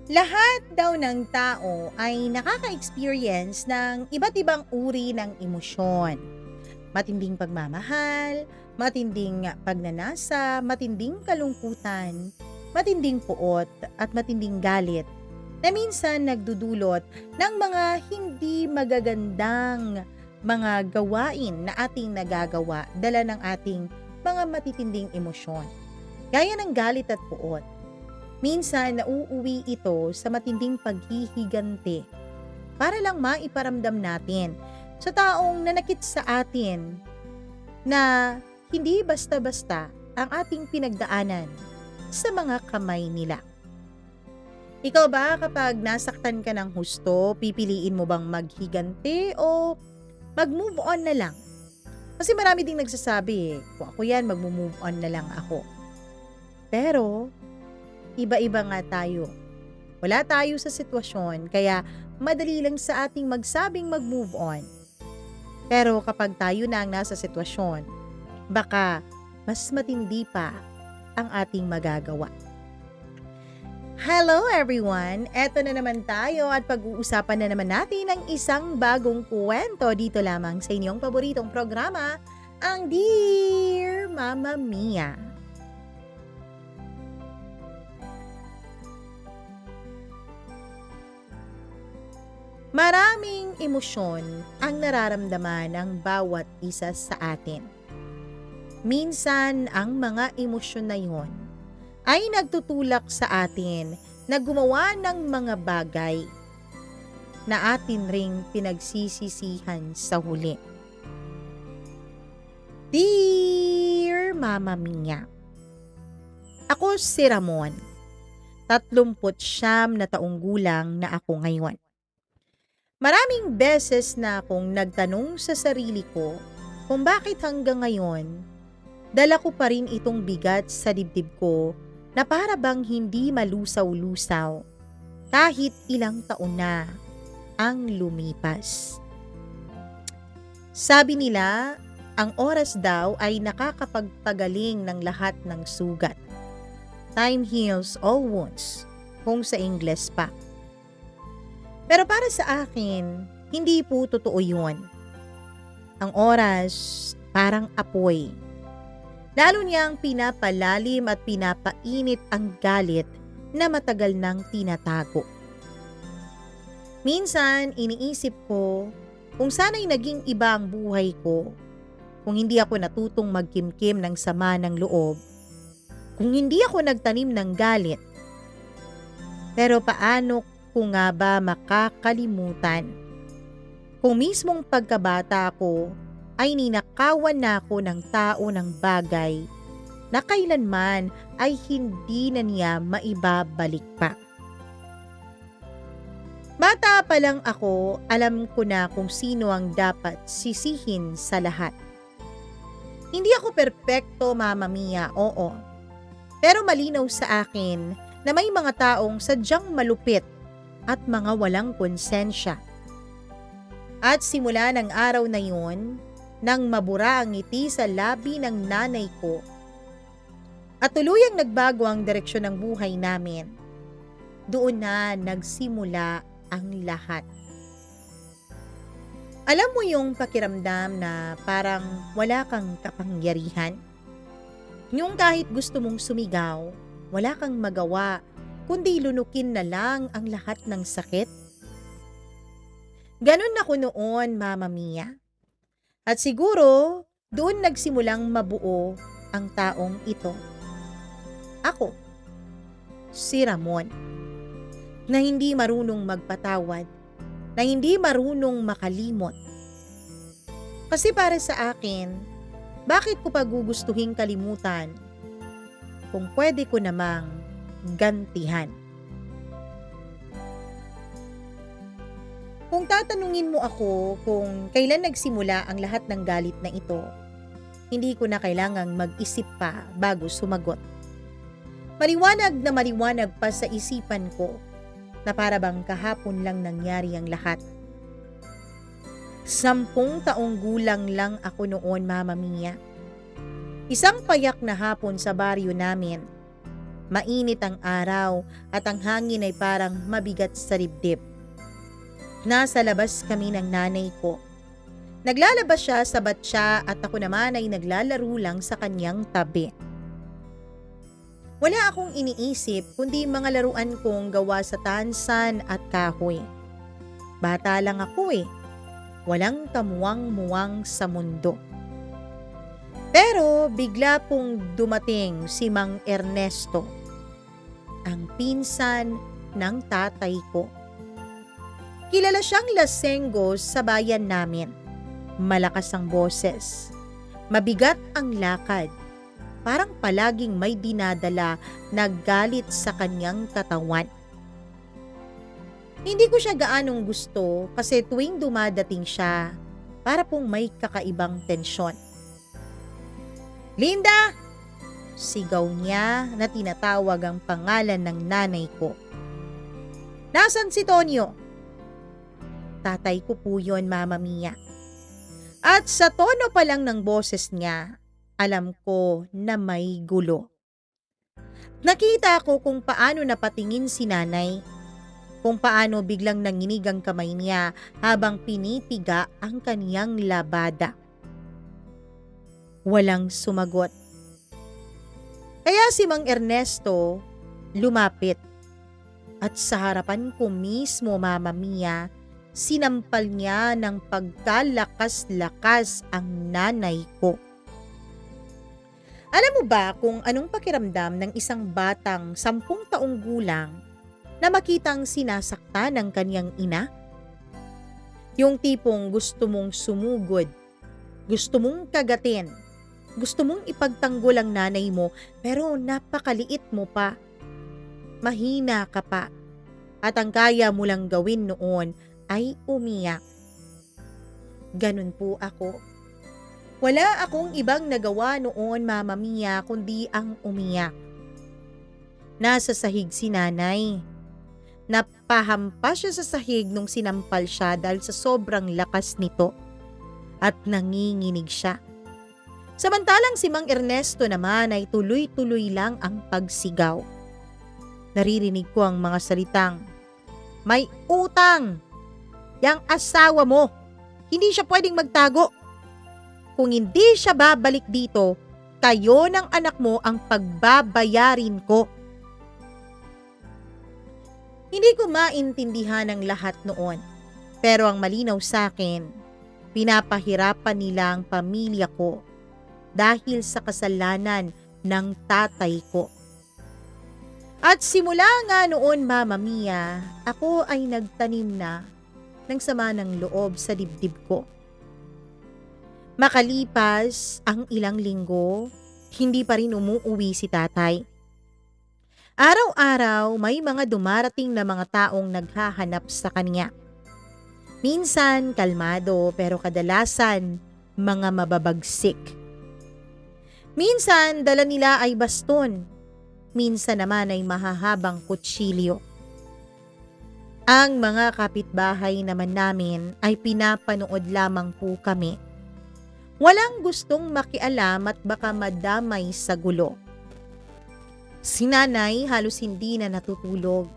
Lahat daw ng tao ay nakaka-experience ng iba't ibang uri ng emosyon. Matinding pagmamahal, matinding pagnanasa, matinding kalungkutan, matinding puot, at matinding galit na minsan nagdudulot ng mga hindi magagandang mga gawain na ating nagagawa dala ng ating mga matitinding emosyon. Gaya ng galit at puot. Minsan nauuwi ito sa matinding paghihiganti para lang maiparamdam natin sa taong nanakit sa atin na hindi basta-basta ang ating pinagdaanan sa mga kamay nila. Ikaw ba kapag nasaktan ka ng husto, pipiliin mo bang maghiganti o mag-move on na lang? Kasi marami ding nagsasabi kung ako yan, mag-move on na lang ako. Pero iba-iba nga tayo. Wala tayo sa sitwasyon, kaya madali lang sa ating magsabing mag-move on. Pero kapag tayo na ang nasa sitwasyon, baka mas matindi pa ang ating magagawa. Hello everyone! Eto na naman tayo at pag-uusapan na naman natin ang isang bagong kwento dito lamang sa inyong paboritong programa, ang Dear Mama Mia. Maraming emosyon ang nararamdaman ng bawat isa sa atin. Minsan, ang mga emosyon na yon ay nagtutulak sa atin na gumawa ng mga bagay na atin ring pinagsisisihan sa huli. Dear Mama Mia, ako si Ramon, 39 na taong gulang na ako ngayon. Maraming beses na akong nagtanong sa sarili ko kung bakit hanggang ngayon, dala ko pa rin itong bigat sa dibdib ko na para bang hindi malusaw-lusaw kahit ilang taon na ang lumipas. Sabi nila, ang oras daw ay nakakapagpagaling ng lahat ng sugat. Time heals all wounds, kung sa Ingles pa. Pero para sa akin, hindi po totoo yun. Ang oras, parang apoy. Lalo niyang pinapalalim at pinapainit ang galit na matagal nang tinatago. Minsan, iniisip ko kung sana'y naging iba ang buhay ko, kung hindi ako natutong magkimkim ng sama ng loob, kung hindi ako nagtanim ng galit. Pero paano ko nga ba makakalimutan kung mismong pagkabata ko ay ninakawan na ako ng tao ng bagay na kailanman ay hindi na niya maibabalik pa. Bata pa lang ako, alam ko na kung sino ang dapat sisihin sa lahat. Hindi ako perpekto, Mama Mia, oo. Pero malinaw sa akin na may mga taong sadyang malupit at mga walang konsensya. At simula ng araw na yun, nang mabura ang ngiti sa labi ng nanay ko, at tuluyang nagbago ang direksyon ng buhay namin, doon na nagsimula ang lahat. Alam mo yung pakiramdam na parang wala kang kapangyarihan? Yung kahit gusto mong sumigaw, wala kang magawa, kundi lunukin na lang ang lahat ng sakit? Ganon ako noon, Mama Mia. At siguro, doon nagsimulang mabuo ang taong ito. Ako, si Ramon, na hindi marunong magpatawad, na hindi marunong makalimot. Kasi para sa akin, bakit ko pagugustuhin kalimutan kung pwede ko namang gantihan? Kung tatanungin mo ako kung kailan nagsimula ang lahat ng galit na ito, hindi ko na kailangang mag-isip pa bago sumagot. Maliwanag na maliwanag pa sa isipan ko na para bang kahapon lang nangyari ang lahat. 10 taong gulang lang ako noon, Mama Mia. Isang payak na hapon sa baryo namin. Mainit ang araw at ang hangin ay parang mabigat sa dibdib. Nasa labas kami ng nanay ko. Naglalabas siya sa batya at ako naman ay naglalaro lang sa kanyang tabi. Wala akong iniisip kundi mga laruan kong gawa sa tansan at kahoy. Bata lang ako eh. Walang kamuwang-muwang sa mundo. Pero bigla pong dumating si Mang Ernesto, ang pinsan ng tatay ko. Kilala siyang lasenggos sa bayan namin. Malakas ang boses. Mabigat ang lakad. Parang palaging may dinadala na galit sa kanyang katawan. Hindi ko siya gaanong gusto kasi tuwing dumadating siya, para pong may kakaibang tensyon. "Linda!" Sigaw niya na tinatawag ang pangalan ng nanay ko. "Nasaan si Tonyo?" Tatay ko po yun, Mama Mia. At sa tono pa lang ng boses niya, alam ko na may gulo. Nakita ko kung paano napatingin si nanay, kung paano biglang nanginig ang kamay niya habang pinipiga ang kaniyang labada. Walang sumagot. Kaya si Mang Ernesto lumapit at sa harapan ko mismo, Mama Mia, sinampal niya ng pagkalakas-lakas ang nanay ko. Alam mo ba kung anong pakiramdam ng isang batang 10 taong gulang na makitang sinasaktan ng kanyang ina? Yung tipong gusto mong sumugod, gusto mong kagatin, gusto mong ipagtanggol ang nanay mo pero napakaliit mo pa. Mahina ka pa. At ang kaya mo lang gawin noon ay umiyak. Ganun po ako. Wala akong ibang nagawa noon, Mama Mia, kundi ang umiyak. Nasa sahig si nanay. Napahampas siya sa sahig nung sinampal siya dahil sa sobrang lakas nito. At nanginginig siya. Samantalang si Mang Ernesto naman ay tuloy-tuloy lang ang pagsigaw. Naririnig ko ang mga salitang, "May utang! Yang asawa mo! Hindi siya pwedeng magtago! Kung hindi siya babalik dito, kayo ng anak mo ang pagbabayarin ko." Hindi ko maintindihan ang lahat noon. Pero ang malinaw sa akin, pinapahirapan nila ang pamilya ko dahil sa kasalanan ng tatay ko. At simula nga noon, Mama Mia, ako ay nagtanim na ng sama ng loob sa dibdib ko. Makalipas ang ilang linggo, hindi pa rin umuuwi si tatay. Araw-araw may mga dumarating na mga taong naghahanap sa kanya. Minsan kalmado pero kadalasan mga mababagsik. Minsan dala nila ay baston, minsan naman ay mahahabang kutsilyo. Ang mga kapitbahay naman namin ay pinapanood lamang po kami. Walang gustong makialam at baka madamay sa gulo. Si nanay halos hindi na natutulog.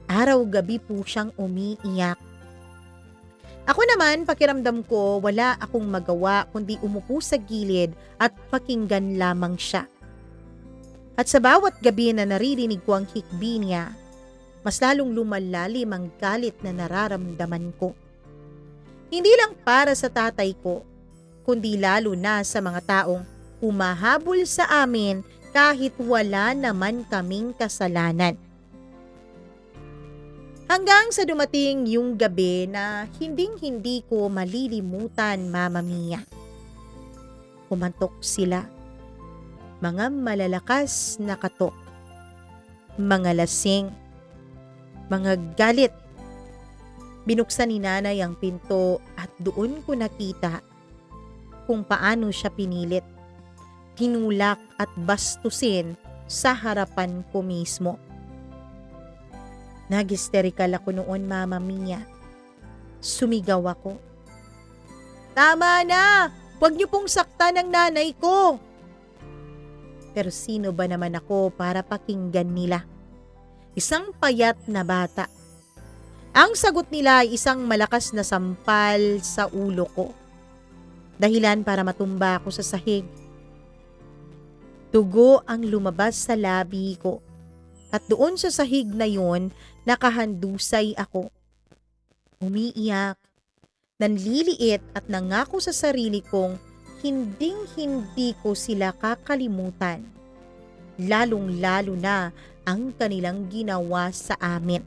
Araw-gabi po siyang umiiyak. Ako naman, pakiramdam ko wala akong magawa kundi umupo sa gilid at pakinggan lamang siya. At sa bawat gabi na naririnig ko ang hikbi niya, mas lalong lumalalim ang galit na nararamdaman ko. Hindi lang para sa tatay ko, kundi lalo na sa mga taong humahabol sa amin kahit wala naman kaming kasalanan. Hanggang sa dumating yung gabi na hinding-hindi ko malilimutan, Mama Mia. Kumantok sila. Mga malalakas na katok. Mga lasing. Mga galit. Binuksan ni nanay ang pinto at doon ko nakita kung paano siya pinilit, tinulak at bastusin sa harapan ko mismo. Nag-hysterikal ako noon, Mama Mia. Sumigaw ako. "Tama na! Huwag niyo pong saktan ang nanay ko!" Pero sino ba naman ako para pakinggan nila? Isang payat na bata. Ang sagot nila ay isang malakas na sampal sa ulo ko. Dahilan para matumba ako sa sahig. Dugo ang lumabas sa labi ko. At doon sa sahig na yun, nakahandusay ako. Umiiyak, nanliliit at nangako sa sarili kong hinding-hindi ko sila kakalimutan. Lalong-lalo na ang kanilang ginawa sa amin.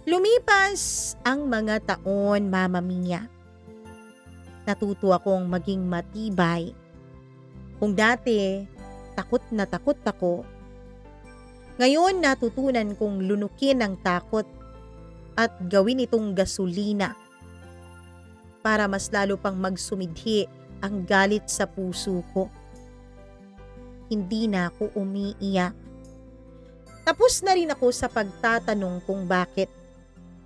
Lumipas ang mga taon, Mama Mia. Natuto akong maging matibay. Kung dati, takot na takot ako, ngayon natutunan kong lunukin ang takot at gawin itong gasolina para mas lalo pang magsumidhi ang galit sa puso ko. Hindi na ako umiiyak. Tapos na rin ako sa pagtatanong kung bakit.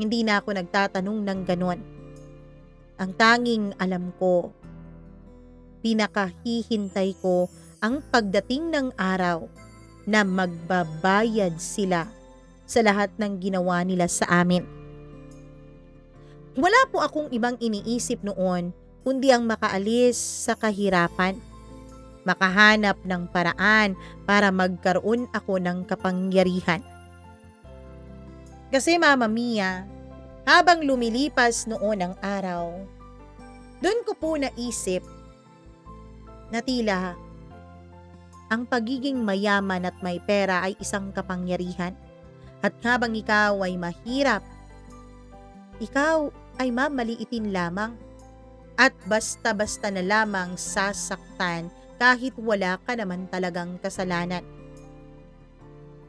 Hindi na ako nagtatanong ng ganon. Ang tanging alam ko, pinakahihintay ko ang pagdating ng araw na magbabayad sila sa lahat ng ginawa nila sa amin. Wala po akong ibang iniisip noon kundi ang makaalis sa kahirapan, makahanap ng paraan para magkaroon ako ng kapangyarihan. Kasi Mama Mia, habang lumilipas noon ang araw, doon ko po naisip na tila ang pagiging mayaman at may pera ay isang kapangyarihan. At habang ikaw ay mahirap, ikaw ay mamaliitin lamang at basta-basta na lamang sasaktan kahit wala ka naman talagang kasalanan.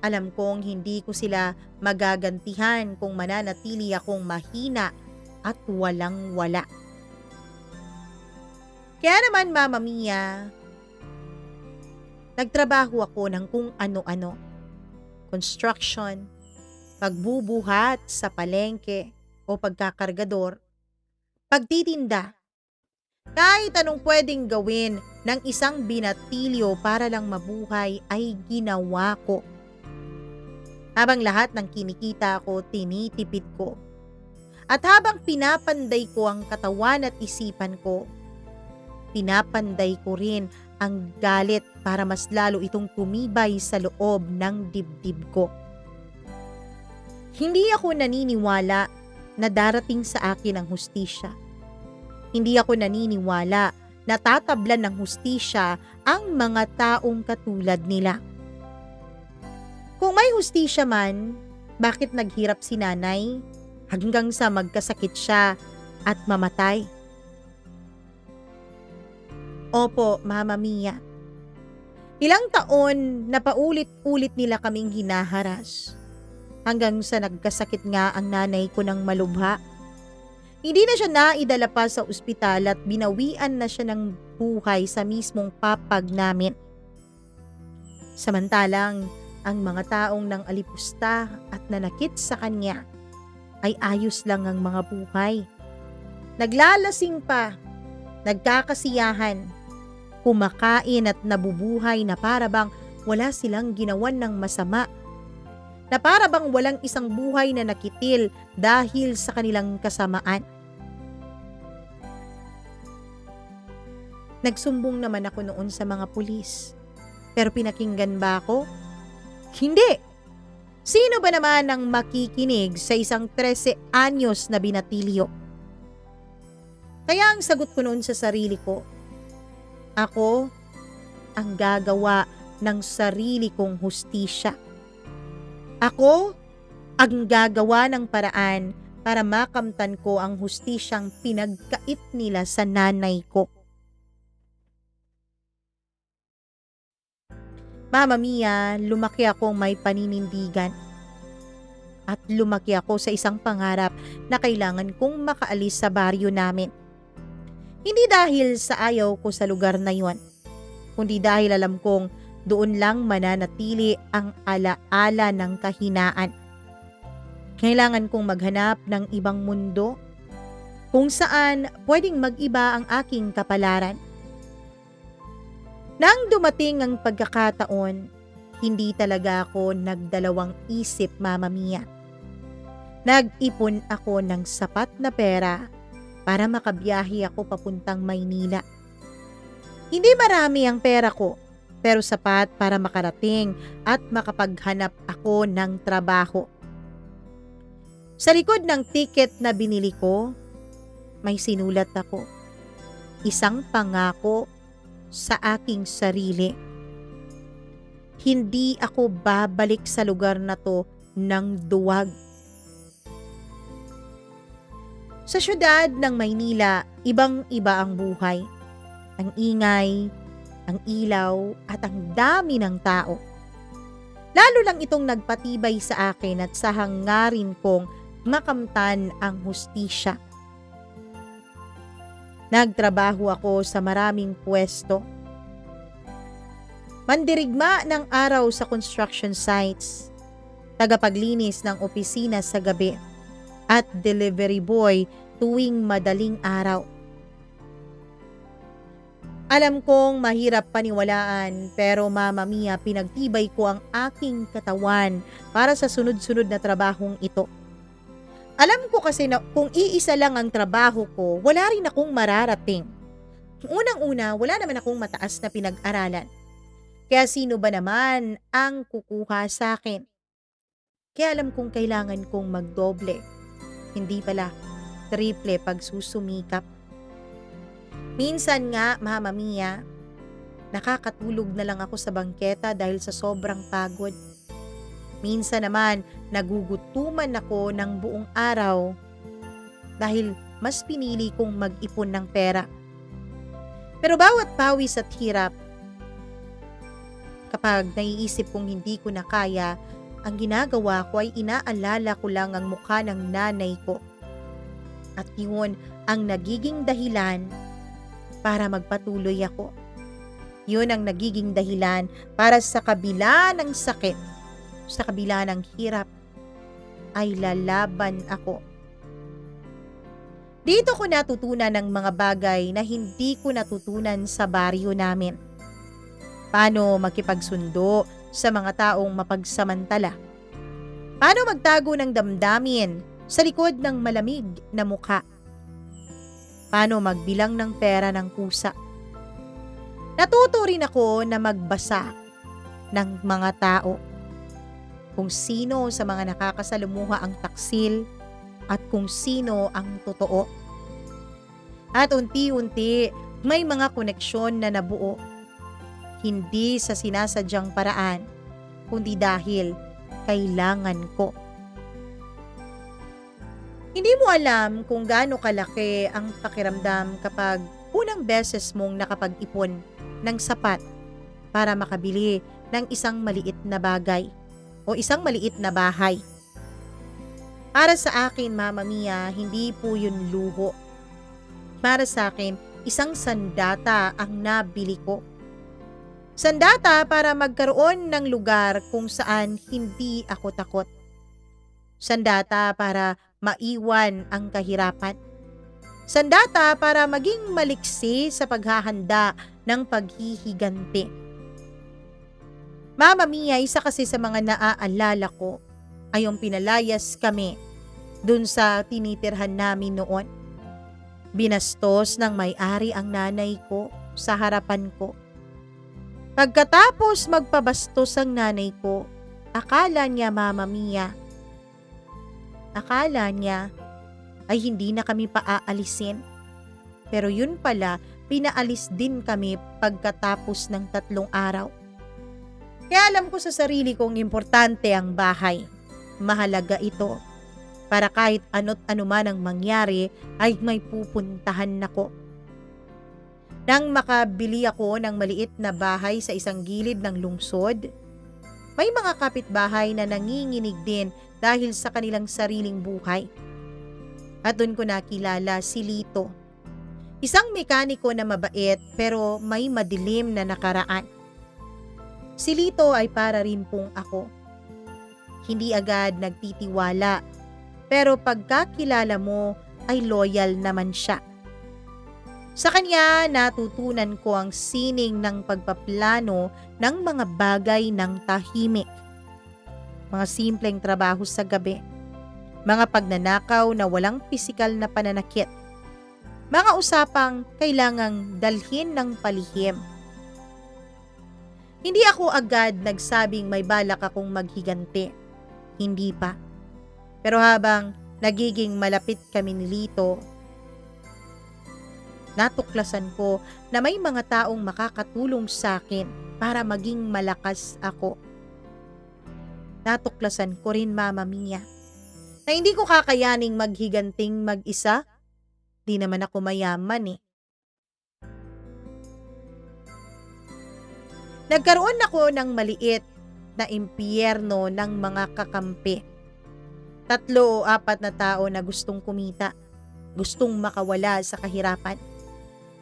Alam kong hindi ko sila magagantihan kung mananatili akong mahina at walang-wala. Kaya naman Mama Mia, nagtrabaho ako ng kung ano-ano. Construction, pagbubuhat sa palengke o pagkakargador, pagtitinda. Kahit anong pwedeng gawin ng isang binatilyo para lang mabuhay ay ginawa ko. Habang lahat ng kinikita ko, tinitipid ko. At habang pinapanday ko ang katawan at isipan ko, pinapanday ko rin ang galit para mas lalo itong tumibay sa loob ng dibdib ko. Hindi ako naniniwala na darating sa akin ang hustisya. Hindi ako naniniwala na tatablan ng hustisya ang mga taong katulad nila. Kung may hustisya man, bakit naghirap si nanay hanggang sa magkasakit siya at mamatay? Opo, Mama Mia. Ilang taon na paulit-ulit nila kaming hinaharas hanggang sa nagkasakit nga ang nanay ko ng malubha. Hindi na siya naidala pa sa ospital at binawian na siya ng buhay sa mismong papag namin. Samantalang, ang mga taong nang alipusta at nanakit sa kanya ay ayos lang ang mga buhay. Naglalasing pa, nagkakasiyahan, kumakain at nabubuhay na para bang wala silang ginawan ng masama. Na para bang walang isang buhay na nakitil dahil sa kanilang kasamaan. Nagsumbong naman ako noon sa mga pulis. Pero pinakinggan ba ako? Hindi. Sino ba naman ang makikinig sa isang 13 anyos na binatilyo? Kaya ang sagot ko noon sa sarili ko, ako ang gagawa ng sarili kong hustisya. Ako ang gagawa ng paraan para makamtan ko ang hustisyang pinagkait nila sa nanay ko. Mama Mia, lumaki akong may paninindigan. At lumaki ako sa isang pangarap na kailangan kong makaalis sa baryo namin. Hindi dahil sa ayaw ko sa lugar na yon, kundi dahil alam kong doon lang mananatili ang alaala ng kahinaan. Kailangan kong maghanap ng ibang mundo kung saan pwedeng mag-iba ang aking kapalaran. Nang dumating ang pagkakataon, hindi talaga ako nagdalawang isip, Mama Mia. Nag-ipon ako ng sapat na pera para makabiyahe ako papuntang Maynila. Hindi marami ang pera ko, pero sapat para makarating at makapaghanap ako ng trabaho. Sa likod ng ticket na binili ko, may sinulat ako. Isang pangako sa aking sarili. Hindi ako babalik sa lugar na to ng duwag. Sa syudad ng Maynila, ibang-iba ang buhay. Ang ingay, ang ilaw, at ang dami ng tao. Lalo lang itong nagpatibay sa akin at sa hangarin kong makamtan ang hustisya. Nagtrabaho ako sa maraming pwesto. Mandirigma ng araw sa construction sites, tagapaglinis ng opisina sa gabi, at delivery boy tuwing madaling araw. Alam kong mahirap paniwalaan, pero Mama Mia, pinagtibay ko ang aking katawan para sa sunod-sunod na trabahong ito. Alam ko kasi na kung iisa lang ang trabaho ko, wala rin akong mararating. Unang-una, wala naman akong mataas na pinag-aralan. Kaya sino ba naman ang kukuha sa akin? Kaya alam kong kailangan kong magdoble. Hindi pala, triple pagsusumikap. Minsan nga, Mama Mia, nakakatulog na lang ako sa bangketa dahil sa sobrang pagod. Minsan naman, nagugutuman ako ng buong araw dahil mas pinili kong mag-ipon ng pera. Pero bawat pawis at hirap, kapag naiisip kong hindi ko na kaya, ang ginagawa ko ay inaalala ko lang ang mukha ng nanay ko. At yun ang nagiging dahilan para magpatuloy ako. Yun ang nagiging dahilan para sa kabila ng sakit, sa kabila ng hirap, ay lalaban ako. Dito ko natutunan ng mga bagay na hindi ko natutunan sa baryo namin. Paano makipagsundo sa mga taong mapagsamantala? Paano magtago ng damdamin sa likod ng malamig na mukha? Paano magbilang ng pera ng kusa? Natuto rin ako na magbasa ng mga tao. Kung sino sa mga nakakasalumuha ang taksil at kung sino ang totoo. At unti-unti may mga koneksyon na nabuo. Hindi sa sinasadyang paraan, kundi dahil kailangan ko. Hindi mo alam kung gaano kalaki ang pakiramdam kapag unang beses mong nakapag-ipon ng sapat para makabili ng isang maliit na bagay o isang maliit na bahay. Para sa akin, Mama Mia, hindi po yun luho. Para sa akin, isang sandata ang nabili ko. Sandata para magkaroon ng lugar kung saan hindi ako takot. Sandata para maiwan ang kahirapan. Sandata para maging maliksi sa paghahanda ng paghihiganti. Mama Mia, isa kasi sa mga naaalala ko ay yung pinalayas kami dun sa tinitirhan namin noon. Binastos ng may-ari ang nanay ko sa harapan ko. Pagkatapos magpabastos ang nanay ko, akala niya, Mama Mia, akala niya ay hindi na kami paaalisin. Pero yun pala, pinaalis din kami pagkatapos ng 3 araw. Kaya alam ko sa sarili kong importante ang bahay. Mahalaga ito para kahit ano't ano man ang mangyari ay may pupuntahan ako. Nang makabili ako ng maliit na bahay sa isang gilid ng lungsod, may mga kapitbahay na nanginginig din dahil sa kanilang sariling buhay. At doon ko nakilala si Lito. Isang mekaniko na mabait pero may madilim na nakaraan. Si Lito ay para rin pong ako. Hindi agad Sa kanya natutunan ko ang sining ng pagpaplano ng mga bagay ng tahimik, mga simpleng trabaho sa gabi, mga pagnanakaw na walang pisikal na pananakit, mga usapang kailangang dalhin ng palihim. Hindi ako agad nagsabing may balak akong maghiganti. Hindi pa. Pero habang nagiging malapit kami ni Lito, natuklasan ko na may mga taong makakatulong sa akin para maging malakas ako. Natuklasan ko rin, Mama Mia, na hindi ko kakayaning maghiganting mag-isa. Di naman ako mayaman eh. Nagkaroon ako ng maliit na impyerno ng mga kakampi. 3 o 4 na tao na gustong kumita, gustong makawala sa kahirapan,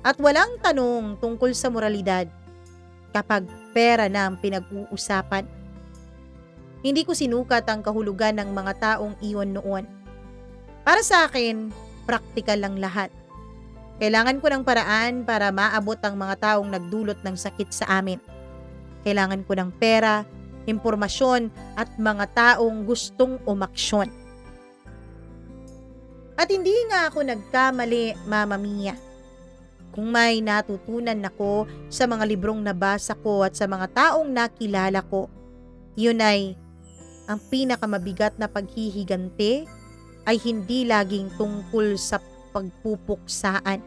at walang tanong tungkol sa moralidad kapag pera na ang pinag-uusapan. Hindi ko sinukat ang kahulugan ng mga taong iyon noon. Para sa akin, praktikal lang lahat. Kailangan ko ng paraan para maabot ang mga taong nagdulot ng sakit sa amin. Kailangan ko ng pera, impormasyon at mga taong gustong umaksyon. At hindi nga ako nagkamali, Mama Mia. Kung may natutunan ako sa mga librong nabasa ko at sa mga taong nakilala ko, yun ay ang pinakamabigat na paghihiganti ay hindi laging tungkol sa pagpupuksaan.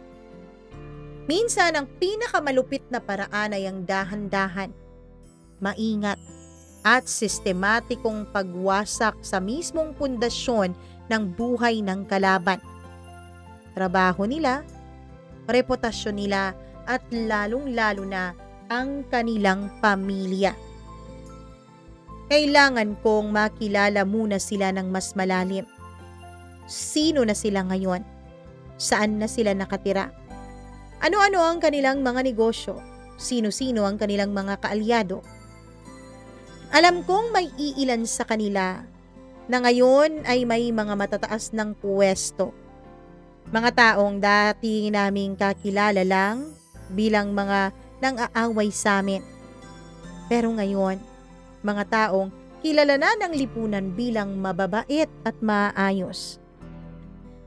Minsan ang pinakamalupit na paraan ay ang dahan-dahan, maingat at sistematikong pagwasak sa mismong pundasyon ng buhay ng kalaban. Trabaho nila, reputasyon nila at lalong-lalo na ang kanilang pamilya. Kailangan kong makilala muna sila ng mas malalim. Sino na sila ngayon? Saan na sila nakatira? Ano-ano ang kanilang mga negosyo? Sino-sino ang kanilang mga kaalyado? Alam kong may iilan sa kanila na ngayon ay may mga matataas ng puwesto. Mga taong dati naming kakilala lang bilang mga nang-aaway sa amin. Pero ngayon, mga taong kilala na ng lipunan bilang mababait at maayos.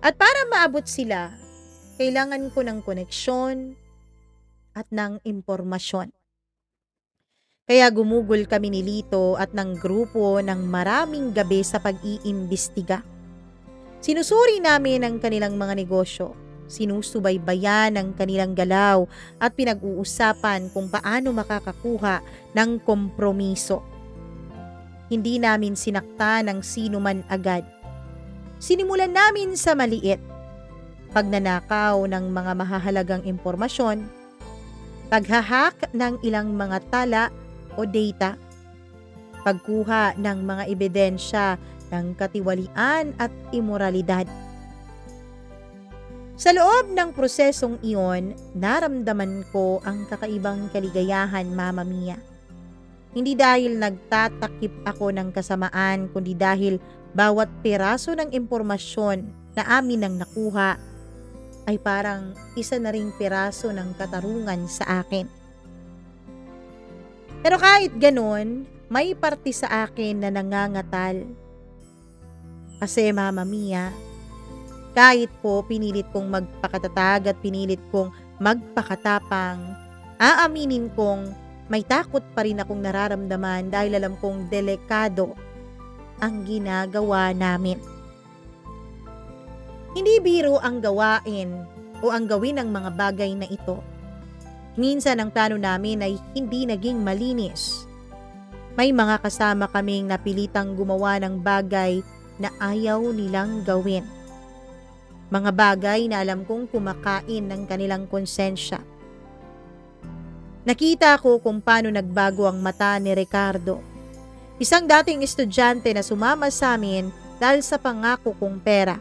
At para maabot sila, kailangan ko ng koneksyon at ng impormasyon. Kaya gumugol kami ni Lito at ng grupo ng maraming gabi sa pag-iimbestiga. Sinusuri namin ang kanilang mga negosyo, sinusubaybayan ang kanilang galaw at pinag-uusapan kung paano makakakuha ng kompromiso. Hindi namin sinakta ng sino man agad. Sinimulan namin sa maliit, pagnanakaw ng mga mahahalagang impormasyon, paghahack ng ilang mga tala o data, pagkuha ng mga ebidensya ng katiwalian at imoralidad. Sa loob ng prosesong iyon, naramdaman ko ang kakaibang kaligayahan, Mama Mia. Hindi dahil nagtatakip ako ng kasamaan, kundi dahil bawat piraso ng impormasyon na amin ang nakuha ay parang isa na ring piraso ng katarungan sa akin. Pero kahit ganon, may parte sa akin na nangangatal. Kasi Mama Mia, kahit po pinilit kong magpakatatag at pinilit kong magpakatapang, aaminin kong may takot pa rin akong nararamdaman dahil alam kong delikado ang ginagawa namin. Hindi biro ang gawain o ang gawin ng mga bagay na ito. Minsan ang plano namin ay hindi naging malinis. May mga kasama kaming napilitang gumawa ng bagay na ayaw nilang gawin. Mga bagay na alam kong kumakain ng kanilang konsensya. Nakita ko kung paano nagbago ang mata ni Ricardo. Isang dating estudyante na sumama sa amin dahil sa pangako kong pera.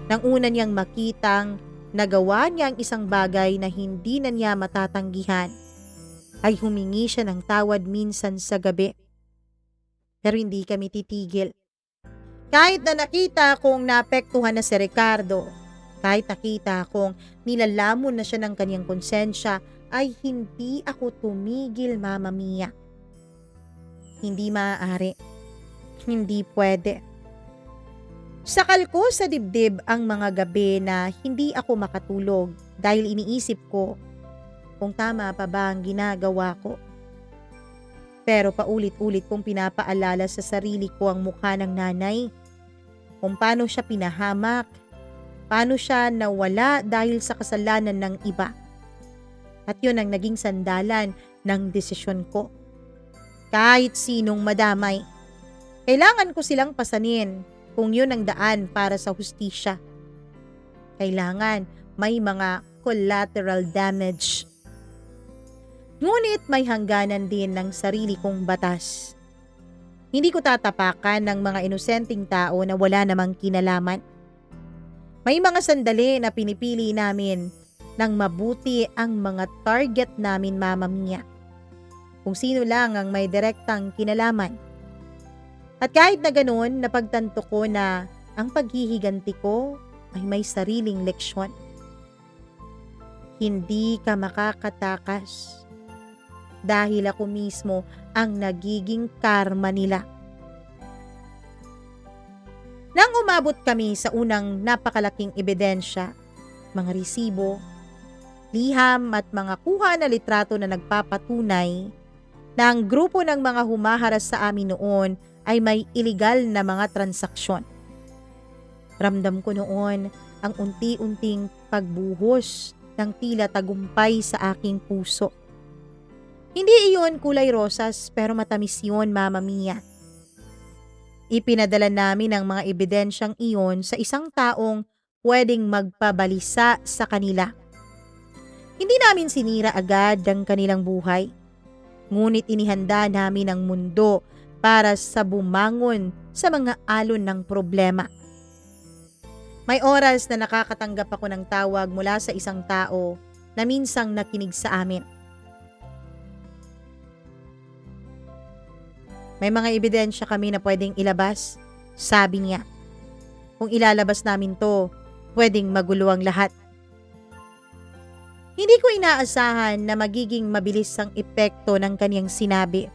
Nang una niyang makitang nagawa niya ang isang bagay na hindi na niya matatanggihan, ay humingi siya ng tawad minsan sa gabi. Pero hindi kami titigil. Kahit na nakita kong naapektuhan na si Ricardo, Kahit nakita kong nilalamon na siya ng kanyang konsensya, ay hindi ako tumigil, Mama Mia. Hindi maaari. Hindi pwede. Sakal ko sa dibdib ang mga gabi na hindi ako makatulog dahil iniisip ko kung tama pa ba ang ginagawa ko. Pero paulit-ulit kong pinapaalala sa sarili ko ang mukha ng nanay, kung paano siya pinahamak, paano siya nawala dahil sa kasalanan ng iba. At yun ang naging sandalan ng desisyon ko. Kahit sinong madamay, kailangan ko silang pasanin kung yun ang daan para sa hustisya. Kailangan may mga collateral damage. Ngunit may hangganan din ng sarili kong batas. Hindi ko tatapakan ng mga inosenteng tao na wala namang kinalaman. May mga sandali na pinipili namin ng mabuti ang mga target namin, Mama Mia. Kung sino lang ang may direktang kinalaman. At kahit na ganoon, napagtanto ko na ang paghihiganti ko ay may sariling leksyon. Hindi ka makakatakas dahil ako mismo ang nagiging karma nila. Nang umabot kami sa unang napakalaking ebidensya, mga resibo, liham at mga kuha na litrato na nagpapatunay na ang grupo ng mga humaharas sa amin noon ay may iligal na mga transaksyon. Ramdam ko noon ang unti-unting pagbuhos ng tila tagumpay sa aking puso. Hindi iyon kulay rosas pero matamis yun, Mama Mia. Ipinadala namin ang mga ebidensyang iyon sa isang taong pwedeng magpabalisa sa kanila. Hindi namin sinira agad ang kanilang buhay. Ngunit inihanda namin ang mundo para sa bumangon sa mga alon ng problema. May oras na nakakatanggap ako ng tawag mula sa isang tao na minsang nakinig sa amin. May mga ebidensya kami na pwedeng ilabas, sabi niya. Kung ilalabas namin to, pwedeng magulo ang lahat. Hindi ko inaasahan na magiging mabilis ang epekto ng kanyang sinabi.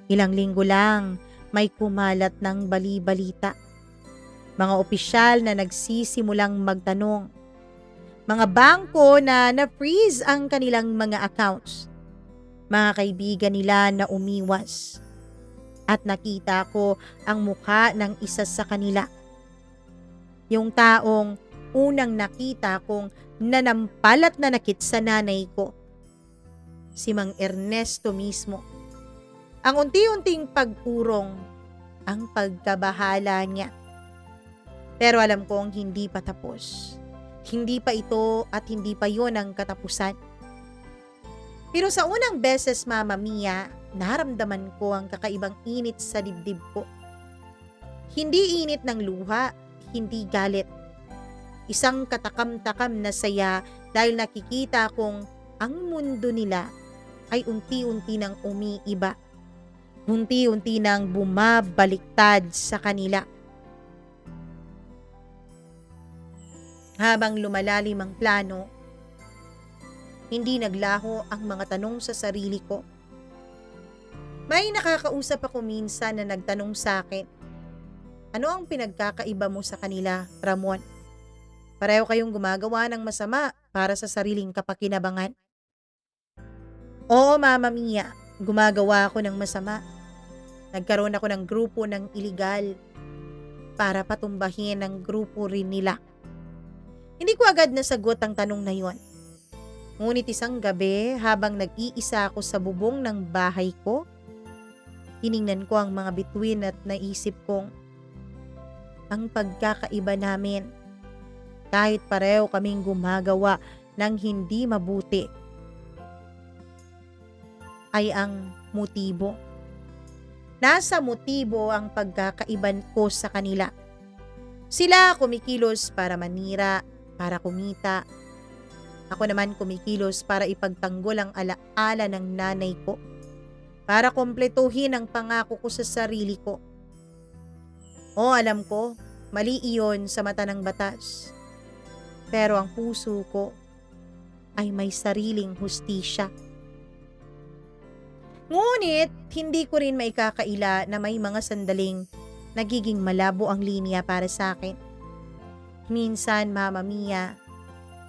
Ilang linggo lang, may kumalat ng bali-balita. Mga opisyal na nagsisimulang magtanong. Mga bangko na na-freeze ang kanilang mga accounts. Mga kaibigan nila na umiwas. At nakita ko ang mukha ng isa sa kanila. Yung taong unang nakita kong nanampal at nanakit sa nanay ko. Si Mang Ernesto mismo. Ang unti-unting pag-urong, ang pagkabahala niya. Pero alam kong hindi pa tapos. Hindi pa ito at hindi pa yon ang katapusan. Pero sa unang beses, Mama Mia, naramdaman ko ang kakaibang init sa dibdib ko. Hindi init ng luha, hindi galit. Isang katakam-takam na saya dahil nakikita kong ang mundo nila ay unti-unti nang umiiba. Unti-unti nang bumabaliktad sa kanila. Habang lumalalim ang plano, hindi naglaho ang mga tanong sa sarili ko. May nakakausap ako minsan na nagtanong sa akin, ano ang pinagkakaiba mo sa kanila, Ramon? Pareho kayong gumagawa ng masama para sa sariling kapakinabangan. Oo, Mama Mia, gumagawa ako ng masama. Nagkaroon ako ng grupo ng iligal para patumbahin ang grupo rin nila. Hindi ko agad nasagot ang tanong na yon. Ngunit isang gabi habang nag-iisa ako sa bubong ng bahay ko, tiningnan ko ang mga bituin at naisip kong ang pagkakaiba namin. Kahit pareho kaming gumagawa ng hindi mabuti, ay ang motibo. Nasa motibo ang pagkakaiban ko sa kanila. Sila kumikilos para manira, para kumita. Ako naman kumikilos para ipagtanggol ang alaala ng nanay ko. Para kumpletuhin ang pangako ko sa sarili ko. O alam ko, mali iyon sa mata ng batas. Pero ang puso ko ay may sariling hustisya. Ngunit, hindi ko rin maikakaila na may mga sandaling nagiging malabo ang linya para sa akin. Minsan, Mama Mia,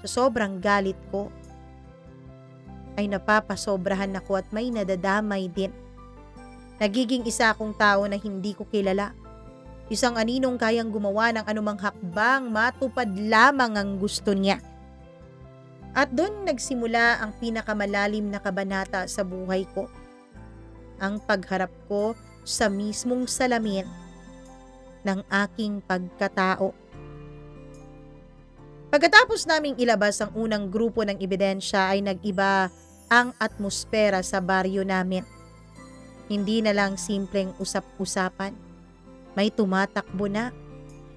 sa sobrang galit ko, ay napapasobrahan ako at may nadadamay din. Nagiging isa akong tao na hindi ko kilala. Isang aninong kayang gumawa ng anumang hakbang matupad lamang ang gusto niya. At doon nagsimula ang pinakamalalim na kabanata sa buhay ko. Ang pagharap ko sa mismong salamin ng aking pagkatao. Pagkatapos naming ilabas ang unang grupo ng ebidensya ay nag-iba ang atmosfera sa baryo namin. Hindi na lang simpleng usap-usapan. May tumatakbo na.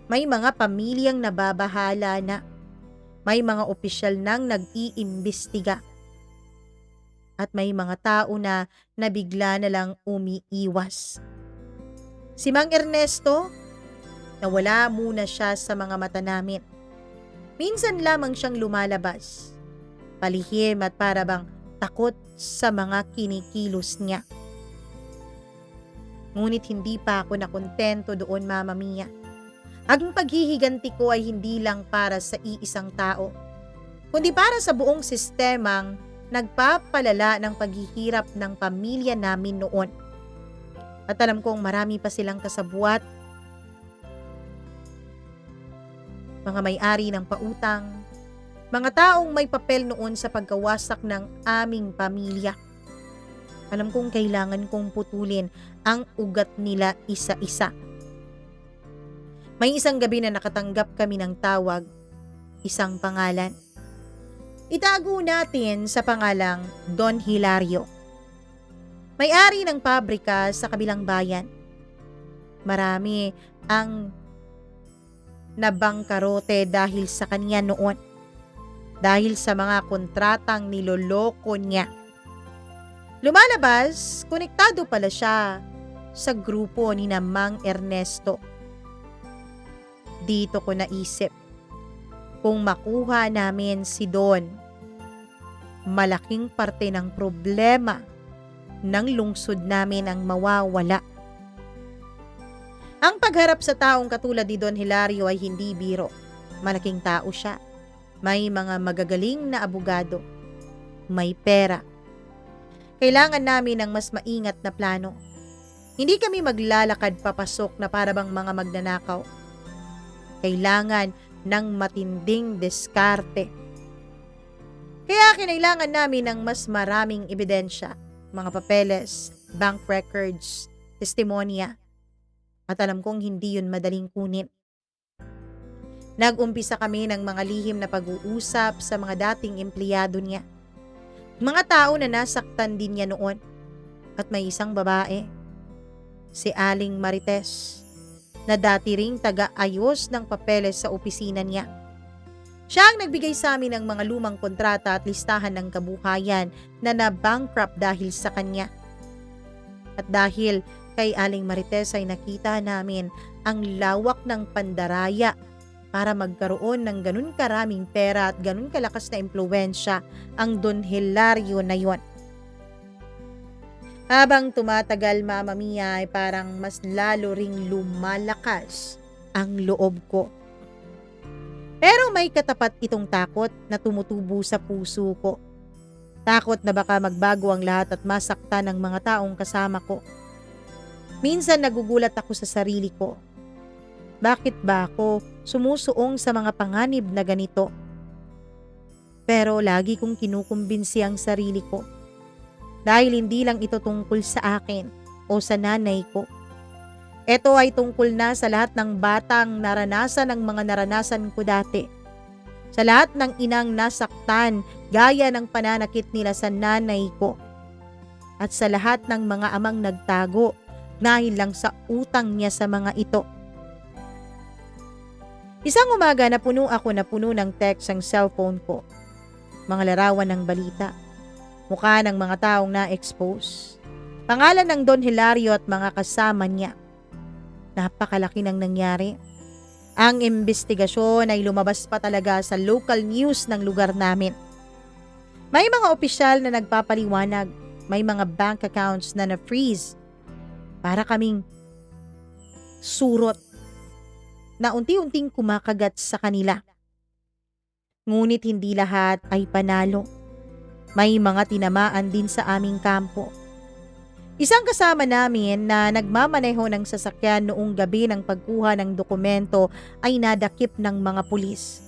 May mga pamilyang nababahala na. May mga opisyal nang nag-iimbestiga. At may mga tao na nabigla na lang umiiwas. Si Mang Ernesto, nawala muna siya sa mga mata namin. Minsan lamang siyang lumalabas. Palihim at para bang takot sa mga kinikilos niya. Ngunit hindi pa ako nakontento doon, Mama Mia. Ang paghihiganti ko ay hindi lang para sa iisang tao, kundi para sa buong sistemang nagpapalala ng paghihirap ng pamilya namin noon. At alam kong marami pa silang kasabwat, mga may-ari ng pautang, mga taong may papel noon sa pagkawasak ng aming pamilya. Alam kong kailangan kong putulin ang ugat nila isa-isa. May isang gabi na nakatanggap kami ng tawag, isang pangalan. Itago natin sa pangalang Don Hilario. May-ari ng pabrika sa kabilang bayan. Marami ang nabangkarote dahil sa kanya noon. Dahil sa mga kontratang niloloko niya. Lumalabas, konektado pala siya sa grupo ni Mang Ernesto. Dito ko naisip, kung makuha namin si Don, malaking parte ng problema ng lungsod namin ang mawawala. Ang pagharap sa taong katulad ni Don Hilario ay hindi biro. Malaking tao siya. May mga magagaling na abogado. May pera. Kailangan namin ng mas maingat na plano. Hindi kami maglalakad papasok na parabang mga magnanakaw. Kailangan ng matinding diskarte. Kaya kinailangan namin ng mas maraming ebidensya, mga papeles, bank records, testimonya. At alam kong hindi yun madaling kunin. Nag-umpisa kami ng mga lihim na pag-uusap sa mga dating empleyado niya. Mga tao na nasaktan din niya noon. At may isang babae, si Aling Marites, na dati ring taga-ayos ng papeles sa opisina niya. Siya ang nagbigay sa amin ng mga lumang kontrata at listahan ng kabuhayan na na-bankrupt dahil sa kanya. At dahil kay Aling Marites ay nakita namin ang lawak ng pandaraya para magkaroon ng ganun karaming pera at ganun kalakas na impluwensya ang Don Hilario na yon. Habang tumatagal, Mama Mia, ay parang mas lalo ring lumalakas ang loob ko. Pero may katapat itong takot na tumutubo sa puso ko. Takot na baka magbago ang lahat at masaktan ang mga taong kasama ko. Minsan nagugulat ako sa sarili ko. Bakit ba ako sumusuong sa mga panganib na ganito? Pero lagi kong kinukumbinsi ang sarili ko. Dahil hindi lang ito tungkol sa akin o sa nanay ko. Ito ay tungkol na sa lahat ng batang naranasan ang mga naranasan ko dati. Sa lahat ng inang nasaktan gaya ng pananakit nila sa nanay ko. At sa lahat ng mga amang nagtago dahil lang sa utang niya sa mga ito. Isang umaga na puno ng text ang cellphone ko. Mga larawan ng balita. Mukha ng mga taong na-expose. Pangalan ng Don Hilario at mga kasama niya. Napakalaki ng nangyari. Ang investigasyon ay lumabas pa talaga sa local news ng lugar namin. May mga opisyal na nagpapaliwanag, may mga bank accounts na na-freeze. Para kaming surot na unti-unting kumakagat sa kanila. Ngunit hindi lahat ay panalo. May mga tinamaan din sa aming kampo. Isang kasama namin na nagmamaneho ng sasakyan noong gabi ng pagkuha ng dokumento ay nadakip ng mga pulis.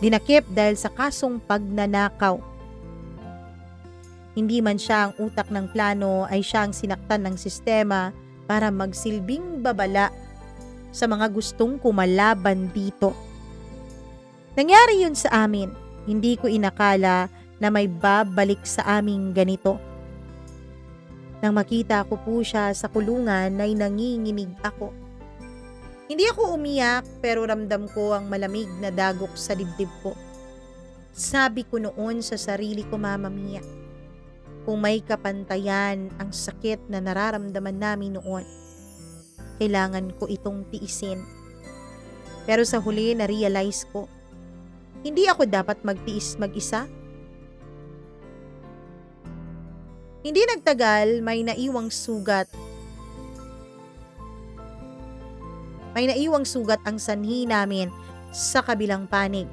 Dinakip dahil sa kasong pagnanakaw. Hindi man siya ang utak ng plano ay siya ang sinaktan ng sistema para magsilbing babala sa mga gustong kumalaban dito. Nangyari yun sa amin. Hindi ko inakala na may babalik sa aming ganito. Nang makita ko po siya sa kulungan ay nanginginig ako. Hindi ako umiyak pero ramdam ko ang malamig na dagok sa dibdib ko. Sabi ko noon sa sarili ko, Mama Mia, kung may kapantayan ang sakit na nararamdaman namin noon, kailangan ko itong tiisin. Pero sa huli na-realize ko, hindi ako dapat magtiis mag-isa. Hindi nagtagal, may naiwang sugat. May naiwang sugat ang sanhi namin sa kabilang panig.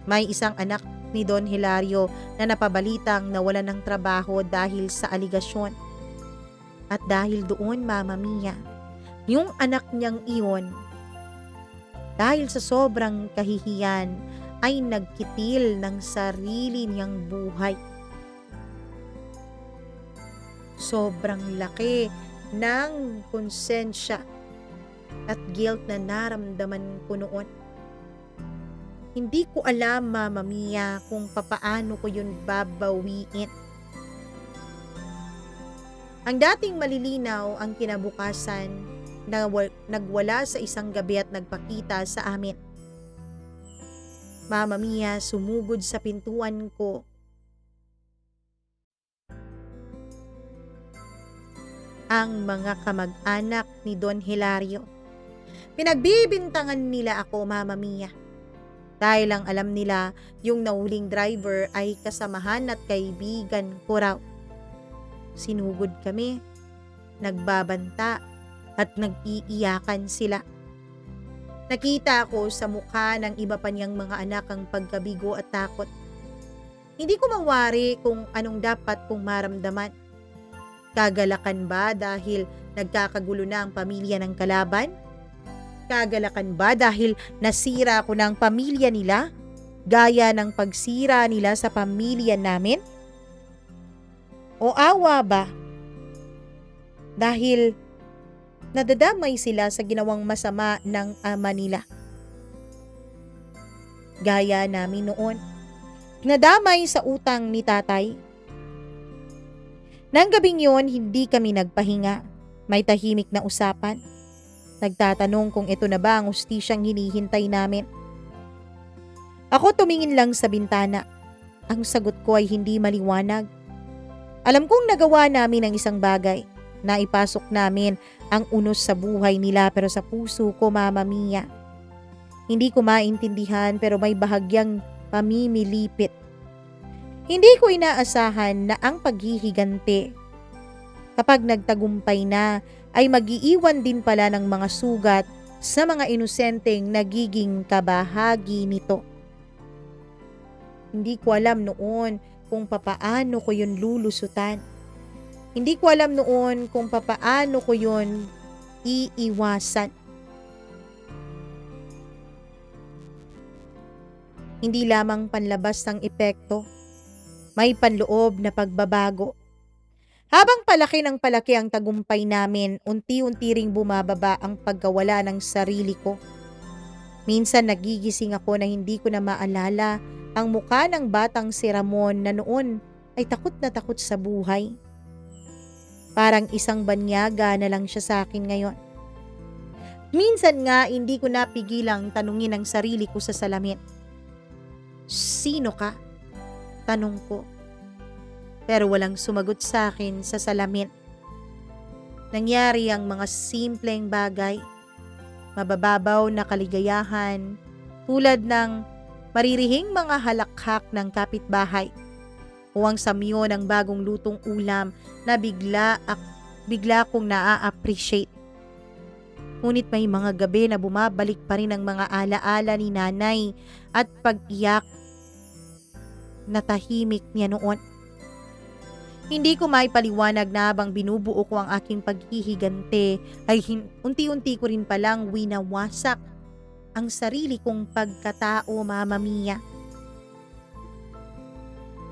May isang anak ni Don Hilario na napabalitang nawalan ng trabaho dahil sa aligasyon. At dahil doon, Mama Mia, yung anak niyang iyon, dahil sa sobrang kahihiyan, ay nagkitil ng sarili niyang buhay. Sobrang laki ng konsensya at guilt na naramdaman ko noon. Hindi ko alam, Mama Mia, kung papaano ko yun babawiin. Ang dating malilinaw ang kinabukasan na nagwala sa isang gabi at nagpakita sa amin. Mama Mia, sumugod sa pintuan ko ang mga kamag-anak ni Don Hilario. Pinagbibintangan nila ako, Mama Mia. Dahil lang alam nila yung nahuling driver ay kasamahan at kaibigan ko raw. Sinugod kami, nagbabanta at nag-iiyakan sila. Nakita ko sa mukha ng iba pa niyang mga anak ang pagkabigo at takot. Hindi ko mawari kung anong dapat kong maramdaman. Kagalakan ba dahil nagkakagulo na ang pamilya ng kalaban? Kagalakan ba dahil nasira ko ng pamilya nila? Gaya ng pagsira nila sa pamilya namin? O awa ba? Dahil nadadamay sila sa ginawang masama ng ama nila. Gaya namin noon. Nadamay sa utang ni tatay. Nang gabing yun, hindi kami nagpahinga. May tahimik na usapan. Nagtatanong kung ito na ba ang hustisyang hinihintay namin. Ako tumingin lang sa bintana. Ang sagot ko ay hindi maliwanag. Alam kong nagawa namin ang isang bagay. Naipasok namin ang unos sa buhay nila pero sa puso ko, Mama Mia. Hindi ko maintindihan pero may bahagyang pamimilipit. Hindi ko inaasahan na ang paghihiganti, kapag nagtagumpay na, ay mag-iiwan din pala ng mga sugat sa mga inosenteng nagiging kabahagi nito. Hindi ko alam noon kung papaano ko yun lulusutan. Hindi ko alam noon kung papaano ko yun iiwasan. Hindi lamang panlabas ng epekto, may panloob na pagbabago. Habang palaki ng palaki ang tagumpay namin, unti-unti ring bumababa ang pagkawala ng sarili ko. Minsan nagigising ako na hindi ko na maalala ang mukha ng batang si Ramon na noon ay takot na takot sa buhay. Parang isang banyaga na lang siya sa akin ngayon. Minsan nga hindi ko napigilang tanungin ang sarili ko sa salamin. Sino ka? Tanong ko. Pero walang sumagot sa akin sa salamin. Nangyari ang mga simpleng bagay. mabababaw na kaligayahan tulad ng maririhing mga halakhak ng kapitbahay o ang samyo ng bagong lutong ulam na bigla kong naa-appreciate. Ngunit may mga gabi na bumabalik pa rin ang mga alaala ni nanay at pag-iyak na tahimik niya noon. Hindi ko maipaliwanag na habang binubuo ko ang aking paghihigante ay unti-unti ko rin palang winawasak ang sarili kong pagkatao, Mama Mia.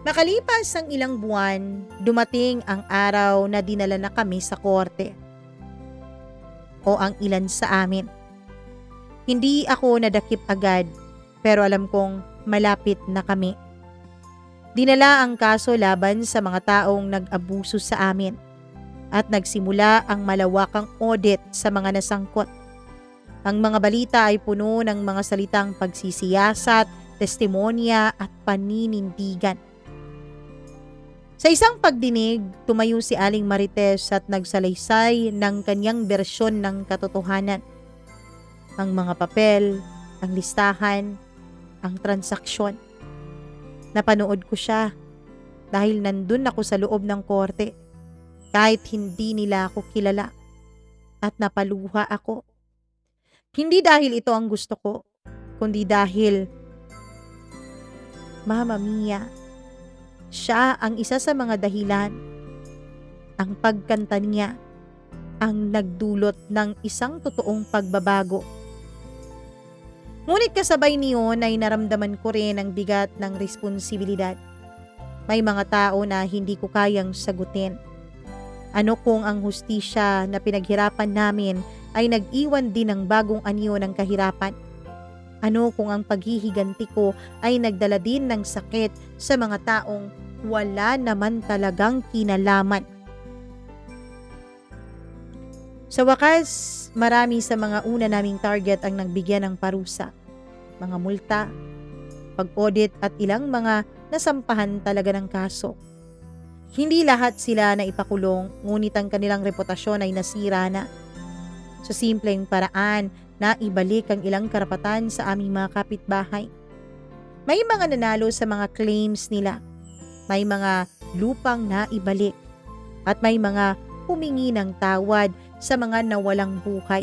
Makalipas ang ilang buwan, dumating ang araw na dinala na kami sa korte. O ang ilan sa amin. Hindi ako nadakip agad, pero alam kong malapit na kami. Dinala ang kaso laban sa mga taong nag-abuso sa amin at nagsimula ang malawakang audit sa mga nasangkot. Ang mga balita ay puno ng mga salitang pagsisiyasat, testimonya at paninindigan. Sa isang pagdinig, tumayo si Aling Marites at nagsalaysay ng kanyang bersyon ng katotohanan. Ang mga papel, ang listahan, ang transaksyon. Napanood ko siya dahil nandun ako sa loob ng korte kahit hindi nila ako kilala at napaluha ako. Hindi dahil ito ang gusto ko, kundi dahil, Mama Mia, siya ang isa sa mga dahilan. Ang pagkanta niya ang nagdulot ng isang totoong pagbabago. Ngunit kasabay niyon ay naramdaman ko rin ang bigat ng responsibilidad. May mga tao na hindi ko kayang sagutin. Ano kung ang hustisya na pinaghirapan namin ay nag-iwan din ng bagong anyo ng kahirapan? Ano kung ang paghihiganti ko ay nagdala din ng sakit sa mga taong wala naman talagang kinalaman? Sa wakas, marami sa mga una naming target ang nagbigyan ng parusa, mga multa, pag-audit at ilang mga nasampahan talaga ng kaso. Hindi lahat sila na ipakulong, ngunit ang kanilang reputasyon ay nasira na. Sa simpleng paraan na ibalik ang ilang karapatan sa aming mga kapitbahay. May mga nanalo sa mga claims nila. May mga lupang naibalik. At may mga humingi ng tawad sa mga nawalang buhay.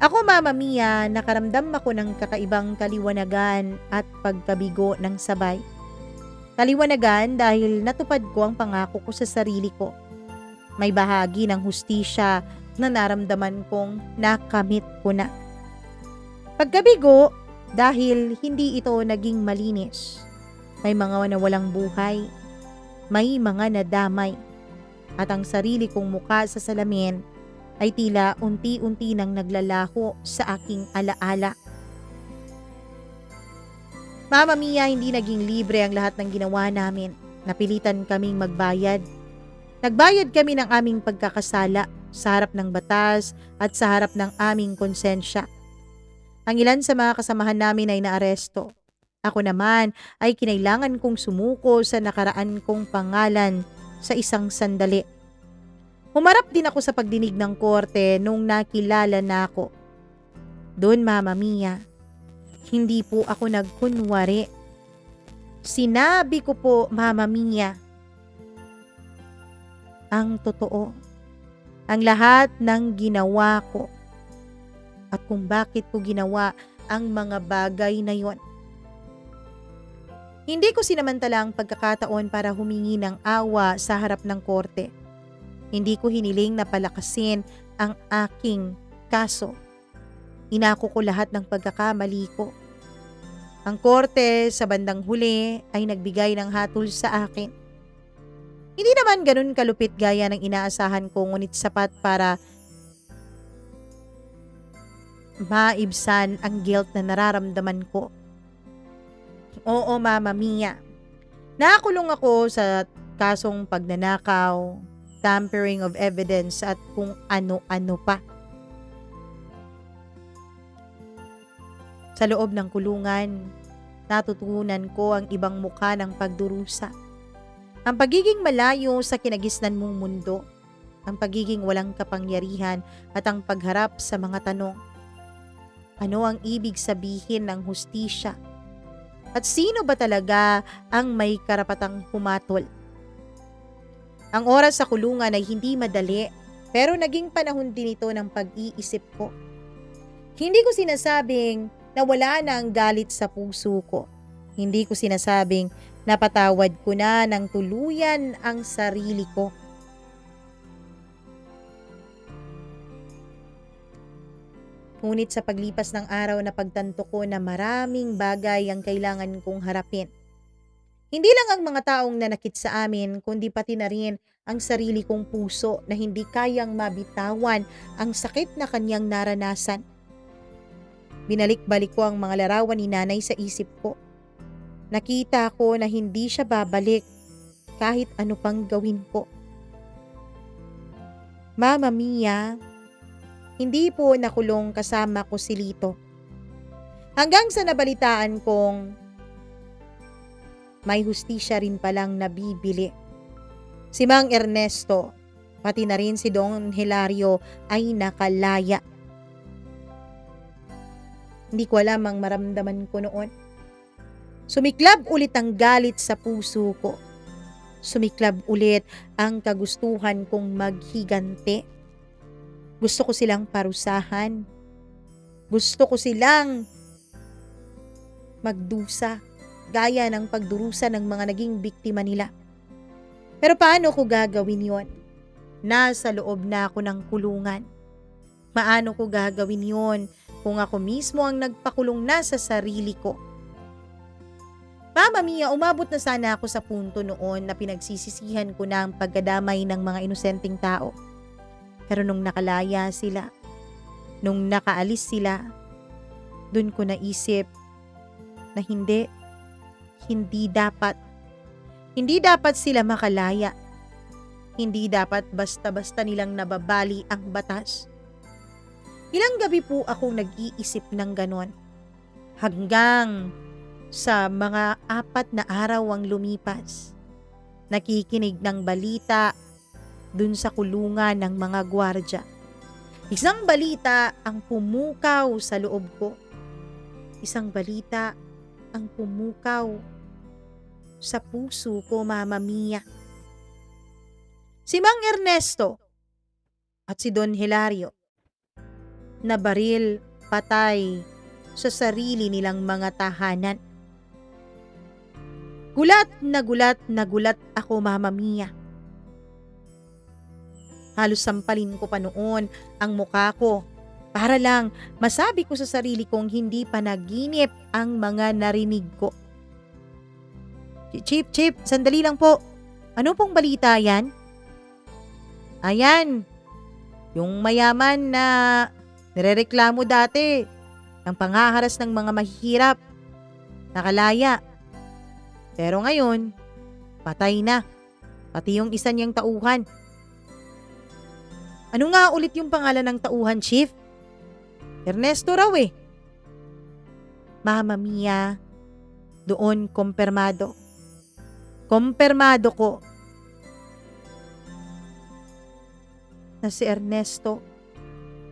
Ako, Mama Mia, nakaramdam ako ng kakaibang kaliwanagan at pagkabigo ng sabay. Kaliwanagan dahil natupad ko ang pangako ko sa sarili ko. May bahagi ng hustisya na naramdaman kong nakamit ko na. Pagkabigo dahil hindi ito naging malinis. May mga nawalang buhay, may mga nadamay, at ang sarili kong muka sa salamin ay tila unti-unti nang naglalaho sa aking alaala. Mama Mia, hindi naging libre ang lahat ng ginawa namin. Napilitan kaming magbayad. Nagbayad kami ng aming pagkakasala sa harap ng batas at sa harap ng aming konsensya. Ang ilan sa mga kasamahan namin ay naaresto. Ako naman ay kinailangan kong sumuko sa nakaraan kong pangalan sa isang sandali. Humarap din ako sa pagdinig ng korte nung nakilala na ako. Doon, Mama Mia, hindi po ako nagkunwari. Sinabi ko po, Mama Mia, ang totoo. Ang lahat ng ginawa ko at kung bakit ko ginawa ang mga bagay na yon. Hindi ko sinamantala ang pagkakataon para humingi ng awa sa harap ng korte. Hindi ko hiniling na palakasin ang aking kaso. Inako ko lahat ng pagkakamali ko. Ang korte sa bandang huli ay nagbigay ng hatol sa akin. Hindi naman ganun kalupit gaya ng inaasahan ko, ngunit sapat para maibsan ang guilt na nararamdaman ko. Oo, Mama Mia. Nakakulong ako sa kasong pagnanakaw, tampering of evidence at kung ano-ano pa. Sa loob ng kulungan, natutunan ko ang ibang mukha ng pagdurusa. Ang pagiging malayo sa kinagisnan mong mundo. ang pagiging walang kapangyarihan at ang pagharap sa mga tanong. Ano ang ibig sabihin ng hustisya? At sino ba talaga ang may karapatang humatol? Ang oras sa kulungan ay hindi madali, pero naging panahon din ito ng pag-iisip ko. Hindi ko sinasabing na wala na ang galit sa puso ko. Hindi ko sinasabing napatawad ko na ng tuluyan ang sarili ko. Ngunit sa paglipas ng araw na pagtanto ko na maraming bagay ang kailangan kong harapin. Hindi lang ang mga taong nanakit sa amin, kundi pati na rin ang sarili kong puso na hindi kayang mabitawan ang sakit na kanyang naranasan. Binalik-balik ko ang mga larawan ni nanay sa isip ko. Nakita ko na hindi siya babalik kahit ano pang gawin ko. Mama Mia, hindi po nakulong kasama ko si Lito. Hanggang sa nabalitaan kong may hustisya rin palang nabibili. Si Mang Ernesto, pati na rin si Don Hilario ay nakalaya. Hindi ko alam ang maramdaman ko noon. Sumiklab ulit ang galit sa puso ko. Sumiklab ulit ang kagustuhan kong maghigante. Gusto ko silang parusahan. Gusto ko silang magdusa, gaya ng pagdurusa ng mga naging biktima nila. Pero paano ko gagawin yon? Nasa loob na ako ng kulungan. Paano ko gagawin yon kung ako mismo ang nagpakulong na sa sarili ko? Mama Mia, umabot na sana ako sa punto noon na pinagsisisihan ko na ang pagkadamay ng mga inosenteng tao. Pero nung nakalaya sila, nung nakaalis sila, dun ko naisip na hindi dapat sila makalaya. Hindi dapat basta-basta nilang nababali ang batas. Ilang gabi po akong nag-iisip ng ganon. Hanggang sa mga 4 na araw ang lumipas. Nakikinig ng balita dun sa kulungan ng mga gwardya. Isang balita ang pumukaw sa loob ko. Isang balita ang pumukaw sa puso ko, Mama Mia. Si Mang Ernesto at si Don Hilario nabaril patay sa sarili nilang mga tahanan. Gulat na gulat ako, Mama Mia. Halos sampalin ko pa noon ang mukha ko para lang masabi ko sa sarili kong hindi panaginip ang mga narinig ko. Chip, sandali lang po. Ano pong balita yan? Ayan, yung mayaman na nirereklamo dati ng panghaharas ng mga mahihirap. Nakalaya. Pero ngayon, patay na. Pati yung isa niyang tauhan. Ano nga ulit yung pangalan ng tauhan, Chief? Ernesto raw eh. Mama Mia, doon kumpirmado. Kumpirmado ko na si Ernesto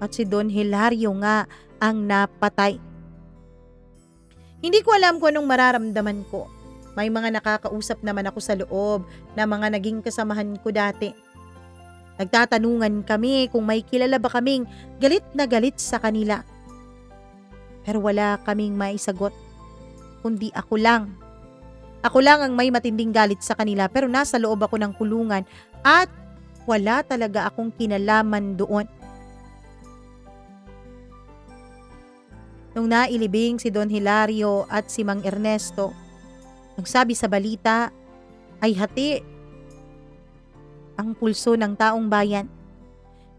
at si Don Hilario nga ang napatay. Hindi ko alam kung anong mararamdaman ko. May mga nakakausap naman ako sa loob na mga naging kasamahan ko dati. Nagtatanungan kami kung may kilala ba kaming galit na galit sa kanila. Pero wala kaming maisagot, kundi ako lang. Ako lang ang may matinding galit sa kanila, pero nasa loob ako ng kulungan at wala talaga akong kinalaman doon. Nung nailibing si Don Hilario at si Mang Ernesto, ang sabi sa balita ay hati ang pulso ng taong bayan.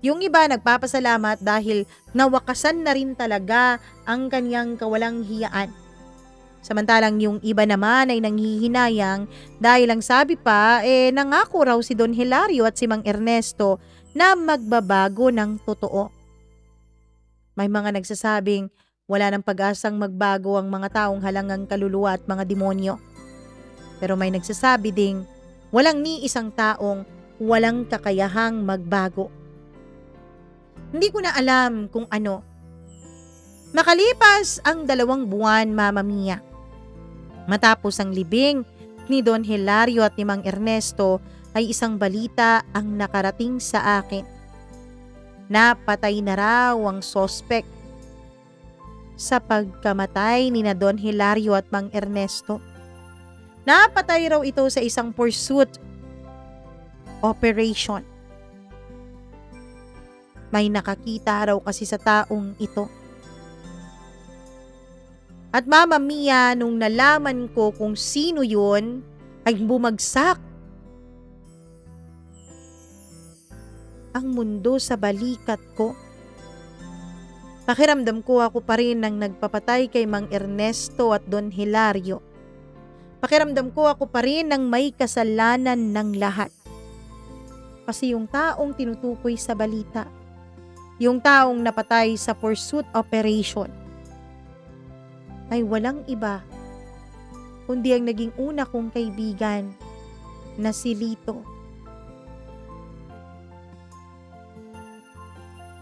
Yung iba nagpapasalamat dahil nawakasan na rin talaga ang kanyang kawalang hiyaan. Samantalang yung iba naman ay nanghihinayang dahil ang sabi pa nangako raw si Don Hilario at si Mang Ernesto na magbabago ng totoo. May mga nagsasabing wala ng pag-asang magbago ang mga taong halangang kaluluwa at mga demonyo. Pero may nagsasabi ding walang ni isang taong walang kakayahang magbago. Hindi ko na alam kung ano. Makalipas ang 2 buwan, Mama Mia. Matapos ang libing ni Don Hilario at ni Mang Ernesto ay isang balita ang nakarating sa akin. Napatay na raw ang sospek sa pagkamatay ni na Don Hilario at Mang Ernesto. Napatay raw ito sa isang pursuit operation. May nakakita raw kasi sa taong ito. At Mama Mia, nung nalaman ko kung sino yun, ay bumagsak ang mundo sa balikat ko. Pakiramdam ko ako pa rin ang nagpapatay kay Mang Ernesto at Don Hilario. Pakiramdam ko ako pa rin ang may kasalanan ng lahat. Kasi yung taong tinutukoy sa balita, yung taong napatay sa pursuit operation, ay walang iba kundi ang naging una kong kaibigan na si Lito.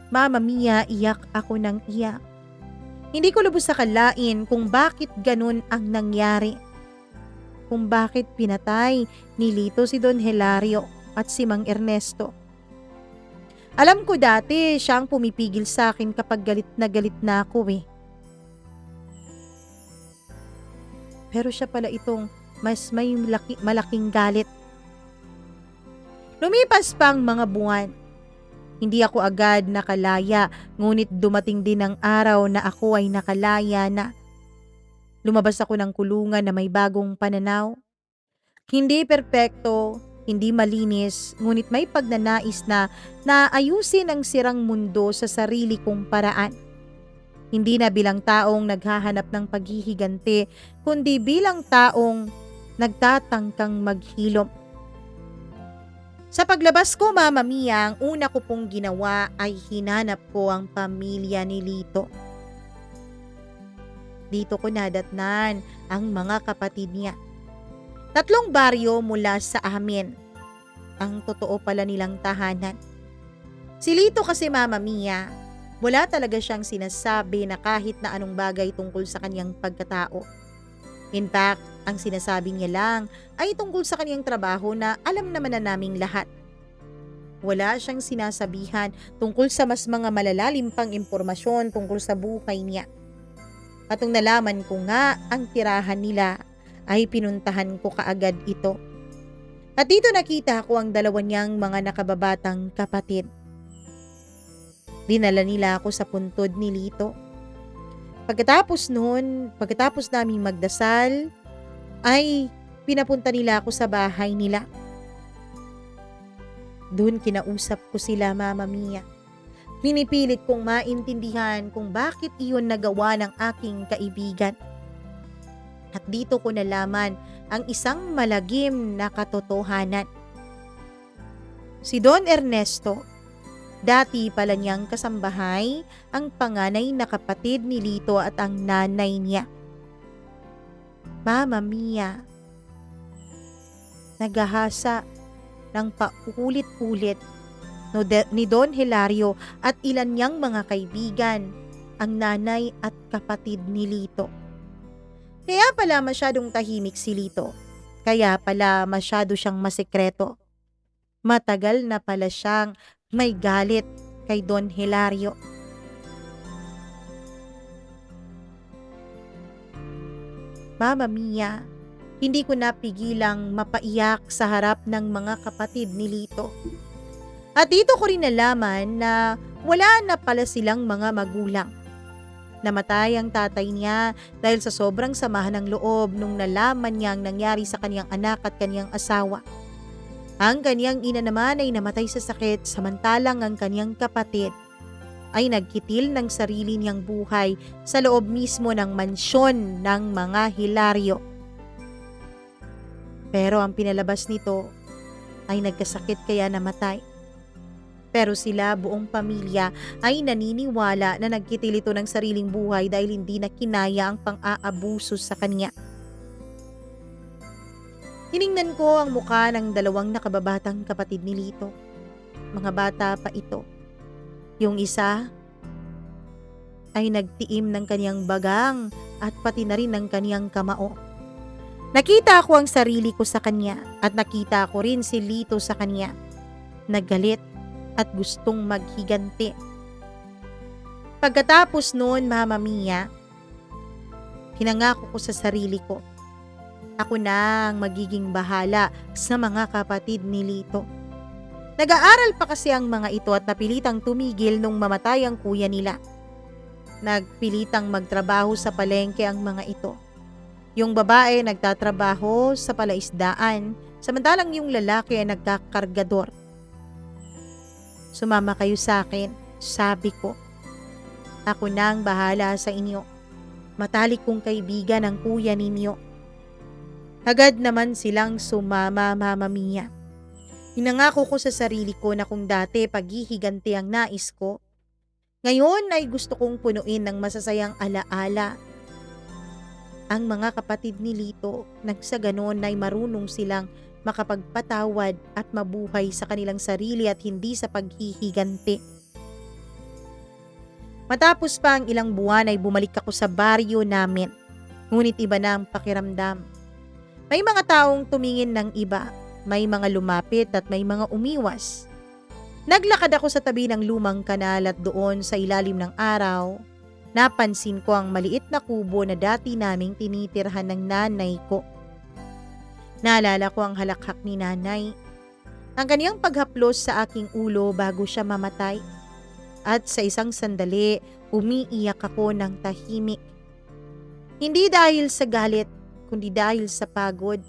Mama Mia, iyak ako ng iyak. Hindi ko lubos akalain kung bakit ganun ang nangyari. Kung bakit pinatay ni Lito si Don Hilario at si Mang Ernesto. Alam ko dati siya ang pumipigil sa akin kapag galit na ako eh. Pero siya pala itong mas may malaking galit. Lumipas pang mga buwan. Hindi ako agad nakalaya, ngunit dumating din ang araw na ako ay nakalaya na. Lumabas ako ng kulungan na may bagong pananaw. Hindi perpekto, hindi malinis, ngunit may pagnanais na naayusin ang sirang mundo sa sarili kong paraan. Hindi na bilang taong naghahanap ng paghihiganti, kundi bilang taong nagtatangkang maghilom. Sa paglabas ko, Mama Mia, ang una ko pong ginawa ay hinanap ko ang pamilya ni Lito. Dito ko nadatnan ang mga kapatid niya. 3 baryo mula sa amin. Ang totoo pala nilang tahanan. Si Lito kasi, Mama Mia, wala talaga siyang sinasabi na kahit na anong bagay tungkol sa kanyang pagkatao. In fact, ang sinasabi niya lang ay tungkol sa kanyang trabaho na alam naman na naming lahat. Wala siyang sinasabihan tungkol sa mas mga malalalim pang impormasyon tungkol sa buhay niya. At nung nalaman ko nga ang tirahan nila, ay pinuntahan ko kaagad ito. At dito nakita ko ang 2 niyang mga nakababatang kapatid. Dinala nila ako sa puntod ni Lito. Pagkatapos naming magdasal, ay pinapunta nila ako sa bahay nila. Doon kinausap ko sila, Mama Mia. Pinipilit kong maintindihan kung bakit iyon nagawa ng aking kaibigan. At dito ko nalaman ang isang malagim na katotohanan. Si Don Ernesto, dati pala niyang kasambahay ang panganay na kapatid ni Lito at ang nanay niya. Mama Mia, naghahasa ng paulit-ulit ni Don Hilario at ilan niyang mga kaibigan, ang nanay at kapatid ni Lito. Kaya pala masyadong tahimik si Lito. Kaya pala masyado siyang masikreto. Matagal na pala siyang may galit kay Don Hilario. Mama Mia, hindi ko napigilang mapaiyak sa harap ng mga kapatid ni Lito. At dito ko rin nalaman na wala na pala silang mga magulang. Namatay ang tatay niya dahil sa sobrang samahan ng loob nung nalaman niya ang nangyari sa kanyang anak at kanyang asawa. Ang kanyang ina naman ay namatay sa sakit, samantalang ang kanyang kapatid ay nagkitil ng sarili niyang buhay sa loob mismo ng mansyon ng mga Hilario. Pero ang pinalabas nito ay nagkasakit kaya namatay. Pero sila, buong pamilya, ay naniniwala na nagkitil ito ng sariling buhay dahil hindi na kinaya ang pang-aabuso sa kanya. Tiningnan ko ang muka ng dalawang nakababatang kapatid ni Lito. Mga bata pa ito. Yung isa ay nagtiim ng kaniyang bagang at pati na rin ng kaniyang kamao. Nakita ko ang sarili ko sa kanya at nakita ko rin si Lito sa kanya. Naggalit at gustong maghiganti. Pagkatapos noon, Mama Mia, pinangako ko sa sarili ko, ako na ang magiging bahala sa mga kapatid ni Lito. Nag-aaral pa kasi ang mga ito at napilitang tumigil nung mamatay ang kuya nila. Nagpilitang magtrabaho sa palengke ang mga ito. Yung babae nagtatrabaho sa palaisdaan, samantalang yung lalaki ay nagkakargador. Sumama kayo sa akin, sabi ko. Ako na ang bahala sa inyo. Matalik kong kaibigan ang kuya ninyo. Agad naman silang sumama, Mama Mia. Hinangako ko sa sarili ko na kung dati paghihiganti ang nais ko, ngayon ay gusto kong punuin ng masasayang alaala ang mga kapatid ni Lito nang sa ganon ay marunong silang makapagpatawad at mabuhay sa kanilang sarili at hindi sa paghihiganti. Matapos pa ang ilang buwan ay bumalik ako sa baryo namin, ngunit iba na ang pakiramdam. May mga taong tumingin ng iba, may mga lumapit at may mga umiwas. Naglakad ako sa tabi ng lumang kanal at doon sa ilalim ng araw, napansin ko ang maliit na kubo na dati naming tinitirhan ng nanay ko. Naalala ko ang halakhak ni nanay, ang kaniyang paghaplos sa aking ulo bago siya mamatay. At sa isang sandali, umiiyak ako ng tahimik. Hindi dahil sa galit, kundi dahil sa pagod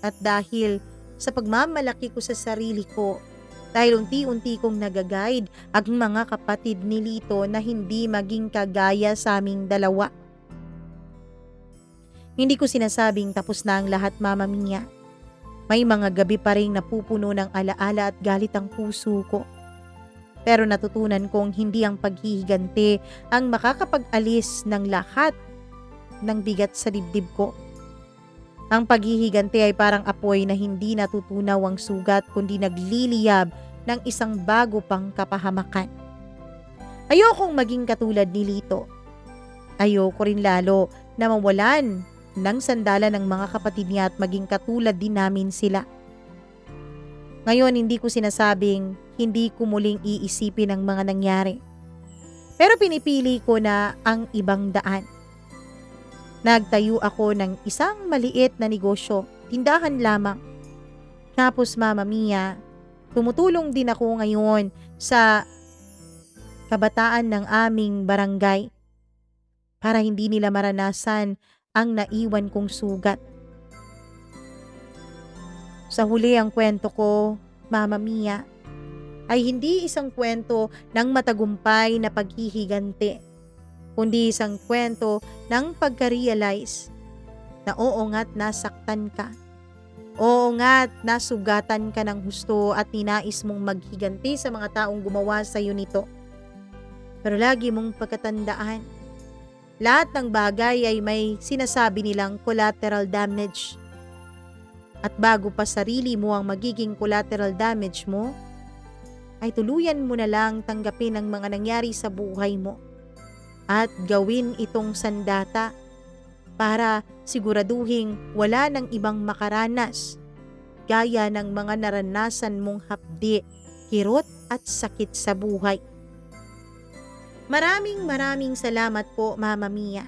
at dahil sa pagmamalaki ko sa sarili ko. Dahil unti-unti kong nagaguide ang mga kapatid ni Lito na hindi maging kagaya sa aming dalawa. Hindi ko sinasabing tapos na ang lahat, Mama Mia. May mga gabi pa rin napupuno ng alaala at galit ang puso ko. Pero natutunan kong hindi ang paghihiganti ang makakapag-alis ng lahat ng bigat sa dibdib ko. Ang paghihiganti ay parang apoy na hindi natutunaw ang sugat kundi nagliliyab ng isang bago pang kapahamakan. Ayokong maging katulad ni Lito. Ayoko rin lalo na mawalan ng sandalan ng mga kapatid niya at maging katulad din namin sila. Ngayon hindi ko sinasabing hindi ko muling iisipin ang mga nangyari. Pero pinipili ko na ang ibang daan. Nagtayo ako ng isang maliit na negosyo, tindahan lamang. Tapos Mama Mia, tumutulong din ako ngayon sa kabataan ng aming barangay para hindi nila maranasan ang naiwan kong sugat. Sa huli ang kwento ko, Mama Mia, ay hindi isang kwento ng matagumpay na paghihiganti, kundi isang kwento ng pagka-realize na oo nga't nasaktan ka. Oo nga't nasugatan ka ng husto at ninais mong maghiganti sa mga taong gumawa sa iyo nito. Pero lagi mong pagkatandaan, lahat ng bagay ay may sinasabi nilang collateral damage. At bago pa sarili mo ang magiging collateral damage mo, ay tuluyan mo na lang tanggapin ang mga nangyari sa buhay mo at gawin itong sandata para siguraduhing wala ng ibang makaranas gaya ng mga naranasan mong hapdi, kirot at sakit sa buhay. Maraming salamat po, Mama Mia.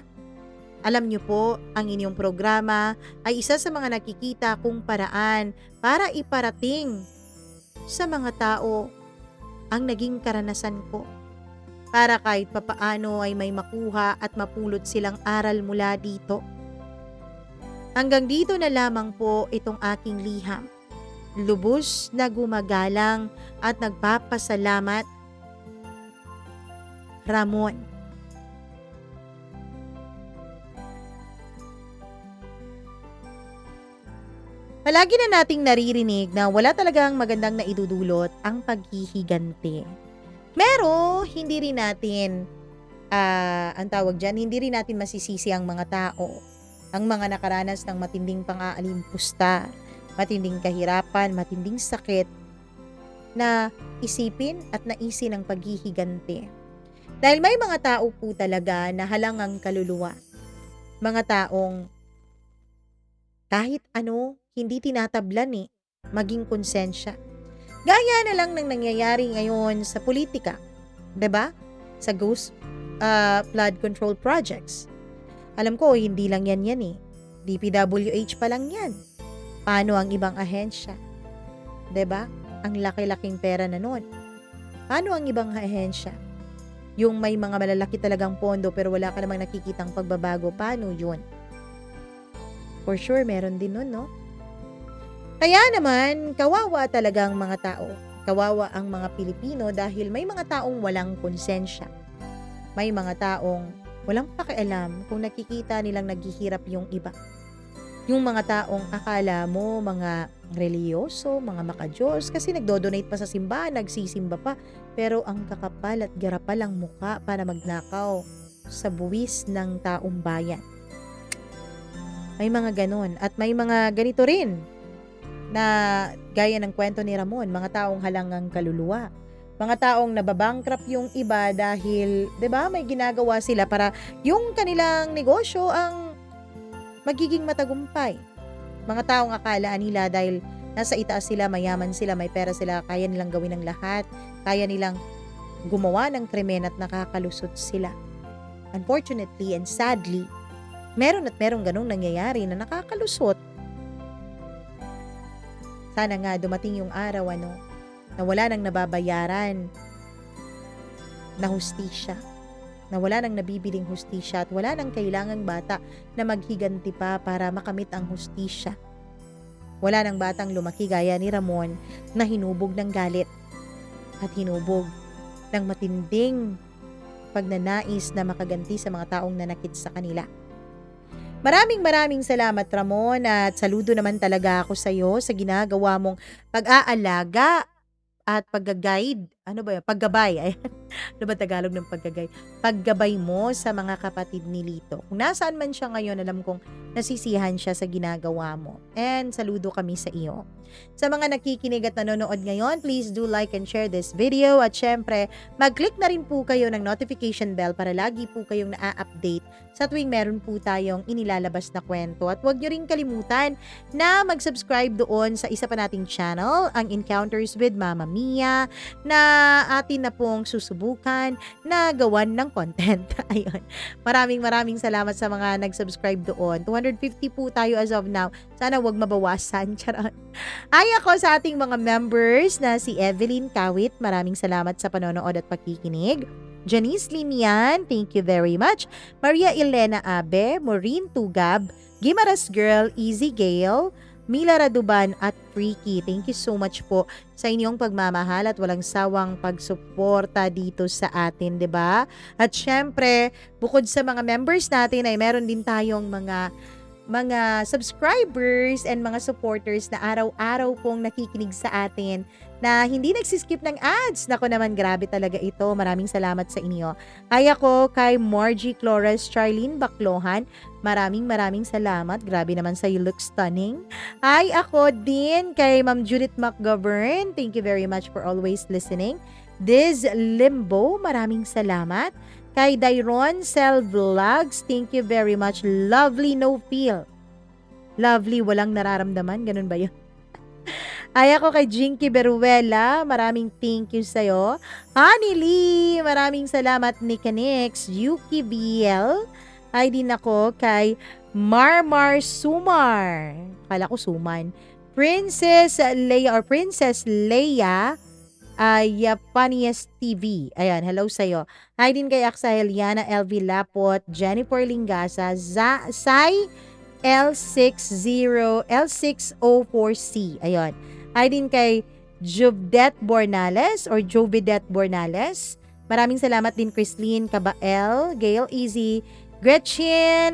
Alam niyo po, ang inyong programa ay isa sa mga nakikita kong paraan para iparating sa mga tao ang naging karanasan ko. Para kahit papaano ay may makuha at mapulot silang aral mula dito. Hanggang dito na lamang po itong aking liham. Lubos na gumagalang at nagpapasalamat, Ramon. Palagi na nating naririnig na wala talagang magandang naidudulot ang paghihiganti. Pero hindi rin natin, ang tawag dyan, hindi rin natin masisisi ang mga tao, ang mga nakaranas ng matinding pang-aalimpusta, matinding kahirapan, matinding sakit na isipin at naisin ng paghihiganti. Dahil may mga tao po talaga na halangang kaluluwa. Mga taong kahit ano, hindi tinatablan maging konsensya. Gaya na lang ng nangyayari ngayon sa politika. 'Di ba? Sa ghost flood control projects. Alam ko, hindi lang yan DPWH pa lang yan. Paano ang ibang ahensya? 'Di ba? Ang laki-laking pera na nun. Paano ang ibang ahensya? Yung may mga malalaki talagang pondo pero wala ka namang nakikitang pagbabago, paano yun? For sure, meron din nun, no? Kaya naman, kawawa talagang mga tao. Kawawa ang mga Pilipino dahil may mga taong walang konsensya. May mga taong walang pakialam kung nakikita nilang naghihirap yung iba. Yung mga taong akala mo mga reliyoso, mga makadiyos, kasi nagdo-donate pa sa simbahan, nagsisimba pa, pero ang kakapal at garapal ang muka para magnakaw sa buwis ng taong bayan. May mga ganon. At may mga ganito rin na gaya ng kwento ni Ramon, mga taong halangang kaluluwa. Mga taong nababankrupt yung iba dahil, 'di ba, may ginagawa sila para yung kanilang negosyo ang magiging matagumpay. Mga taong akalaan nila dahil nasa itaas sila, mayaman sila, may pera sila, kaya nilang gawin ang lahat, kaya nilang gumawa ng krimen at nakakalusot sila. Unfortunately and sadly, meron ganung nangyayari na nakakalusot. Sana nga dumating yung araw na wala nang nababayaran na hustisya, na wala nang nabibiling hustisya at wala nang kailangang bata na maghiganti pa para makamit ang hustisya. Wala nang batang lumaki gaya ni Ramon na hinubog ng galit at hinubog ng matinding pagnanais na makaganti sa mga taong nanakit sa kanila. Maraming salamat, Ramon, at saludo naman talaga ako sa iyo sa ginagawa mong pag-aalaga at pag-guide. Ano ba yun? Paggabay. Ayan. Ano ba Tagalog ng paggagay? Paggabay mo sa mga kapatid ni Lito. Kung nasaan man siya ngayon, alam kong nasisihan siya sa ginagawa mo. And saludo kami sa iyo. Sa mga nakikinig at nanonood ngayon, please do like and share this video. At syempre, mag-click na rin po kayo ng notification bell para lagi po kayong na-update sa tuwing meron po tayong inilalabas na kwento. At huwag nyo rin kalimutan na mag-subscribe doon sa isa pa nating channel, ang Encounters with Mama Mia, na atin na pong susubukan na gawan ng content. Ayun. Maraming salamat sa mga nag-subscribe doon. 250 po tayo as of now. Sana wag mabawasan. Charot. Ay ako sa ating mga members na si Evelyn Kawit. Maraming salamat sa panonood at pakikinig. Janice Limian, thank you very much. Maria Elena Abe, Maureen Tugab, Gimaras Girl, Easy Gale, Mila Raduban at Freaky. Thank you so much po sa inyong pagmamahal at walang sawang pagsuporta dito sa atin, 'di ba? At syempre, bukod sa mga members natin ay meron din tayong mga subscribers and mga supporters na araw-araw pong nakikinig sa atin na hindi nagsiskip ng ads. Nako naman, grabe talaga ito. Maraming salamat sa inyo. Ay ako kay Margie Flores, Charlene Baclohan. Maraming salamat. Grabe naman sa you look stunning. Ay ako din kay Ma'am Judith McGovern. Thank you very much for always listening. Diz Limbo, maraming salamat. Kay Dairon Cell Vlogs, thank you very much. Lovely no feel. Lovely, walang nararamdaman. Ganun ba yun? Ay ako kay Jinky Beruela, maraming thank you sa'yo. Honey Lee, maraming salamat. Nikanix, Yuki BL. Ay din ako kay Marmar Sumar. Kala ko Suman. Princess Leia, Yapanias TV. Ayan, hello sa'yo. Hi din kay Aksa Eliana, LV Lapot, Jennifer Lingasa, Sai L604C. Ayan. Hi din kay Jovedet Bornales. Maraming salamat din Christine Cabael, Gail Easy, Gretchen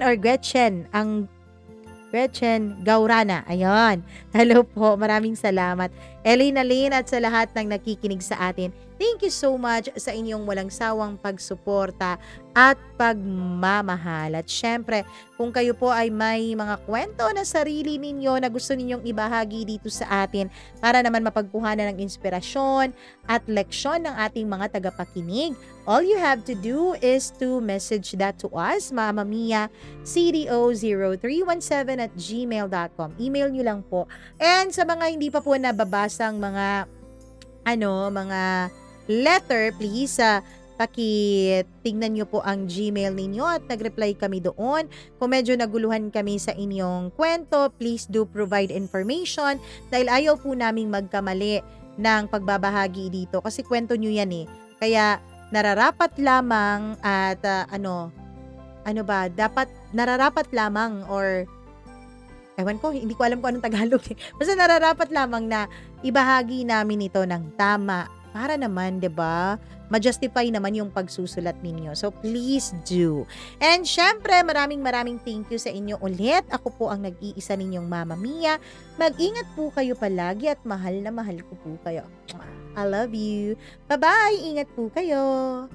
Gaurana. Ayan. Hello po. Maraming salamat. Elena Lane at sa lahat ng nakikinig sa atin, thank you so much sa inyong walang sawang pagsuporta at pagmamahal. At syempre, kung kayo po ay may mga kwento na sarili ninyo na gusto ninyong ibahagi dito sa atin para naman mapagkuhanan ng inspirasyon at leksyon ng ating mga tagapakinig, all you have to do is to message that to us, Mama Mia, cdo0317@gmail.com. Email nyo lang po. And sa mga hindi pa po nababasang mga mga letter, please pakitingnan nyo po ang Gmail ninyo at nag-reply kami doon. Kung medyo naguluhan kami sa inyong kwento, please do provide information dahil ayaw po naming magkamali ng pagbabahagi dito kasi kwento nyo yan eh. Kaya nararapat lamang at dapat nararapat lamang or ewan ko, hindi ko alam kung anong Tagalog eh. Basta nararapat lamang na ibahagi namin ito ng tama para naman, 'di ba? Ma-justify naman yung pagsusulat ninyo. So please do. And syempre, maraming thank you sa inyo ulit. Ako po ang nag-iisa ninyong Mama Mia. Mag-ingat po kayo palagi at mahal na mahal ko po kayo. I love you. Bye-bye. Ingat po kayo.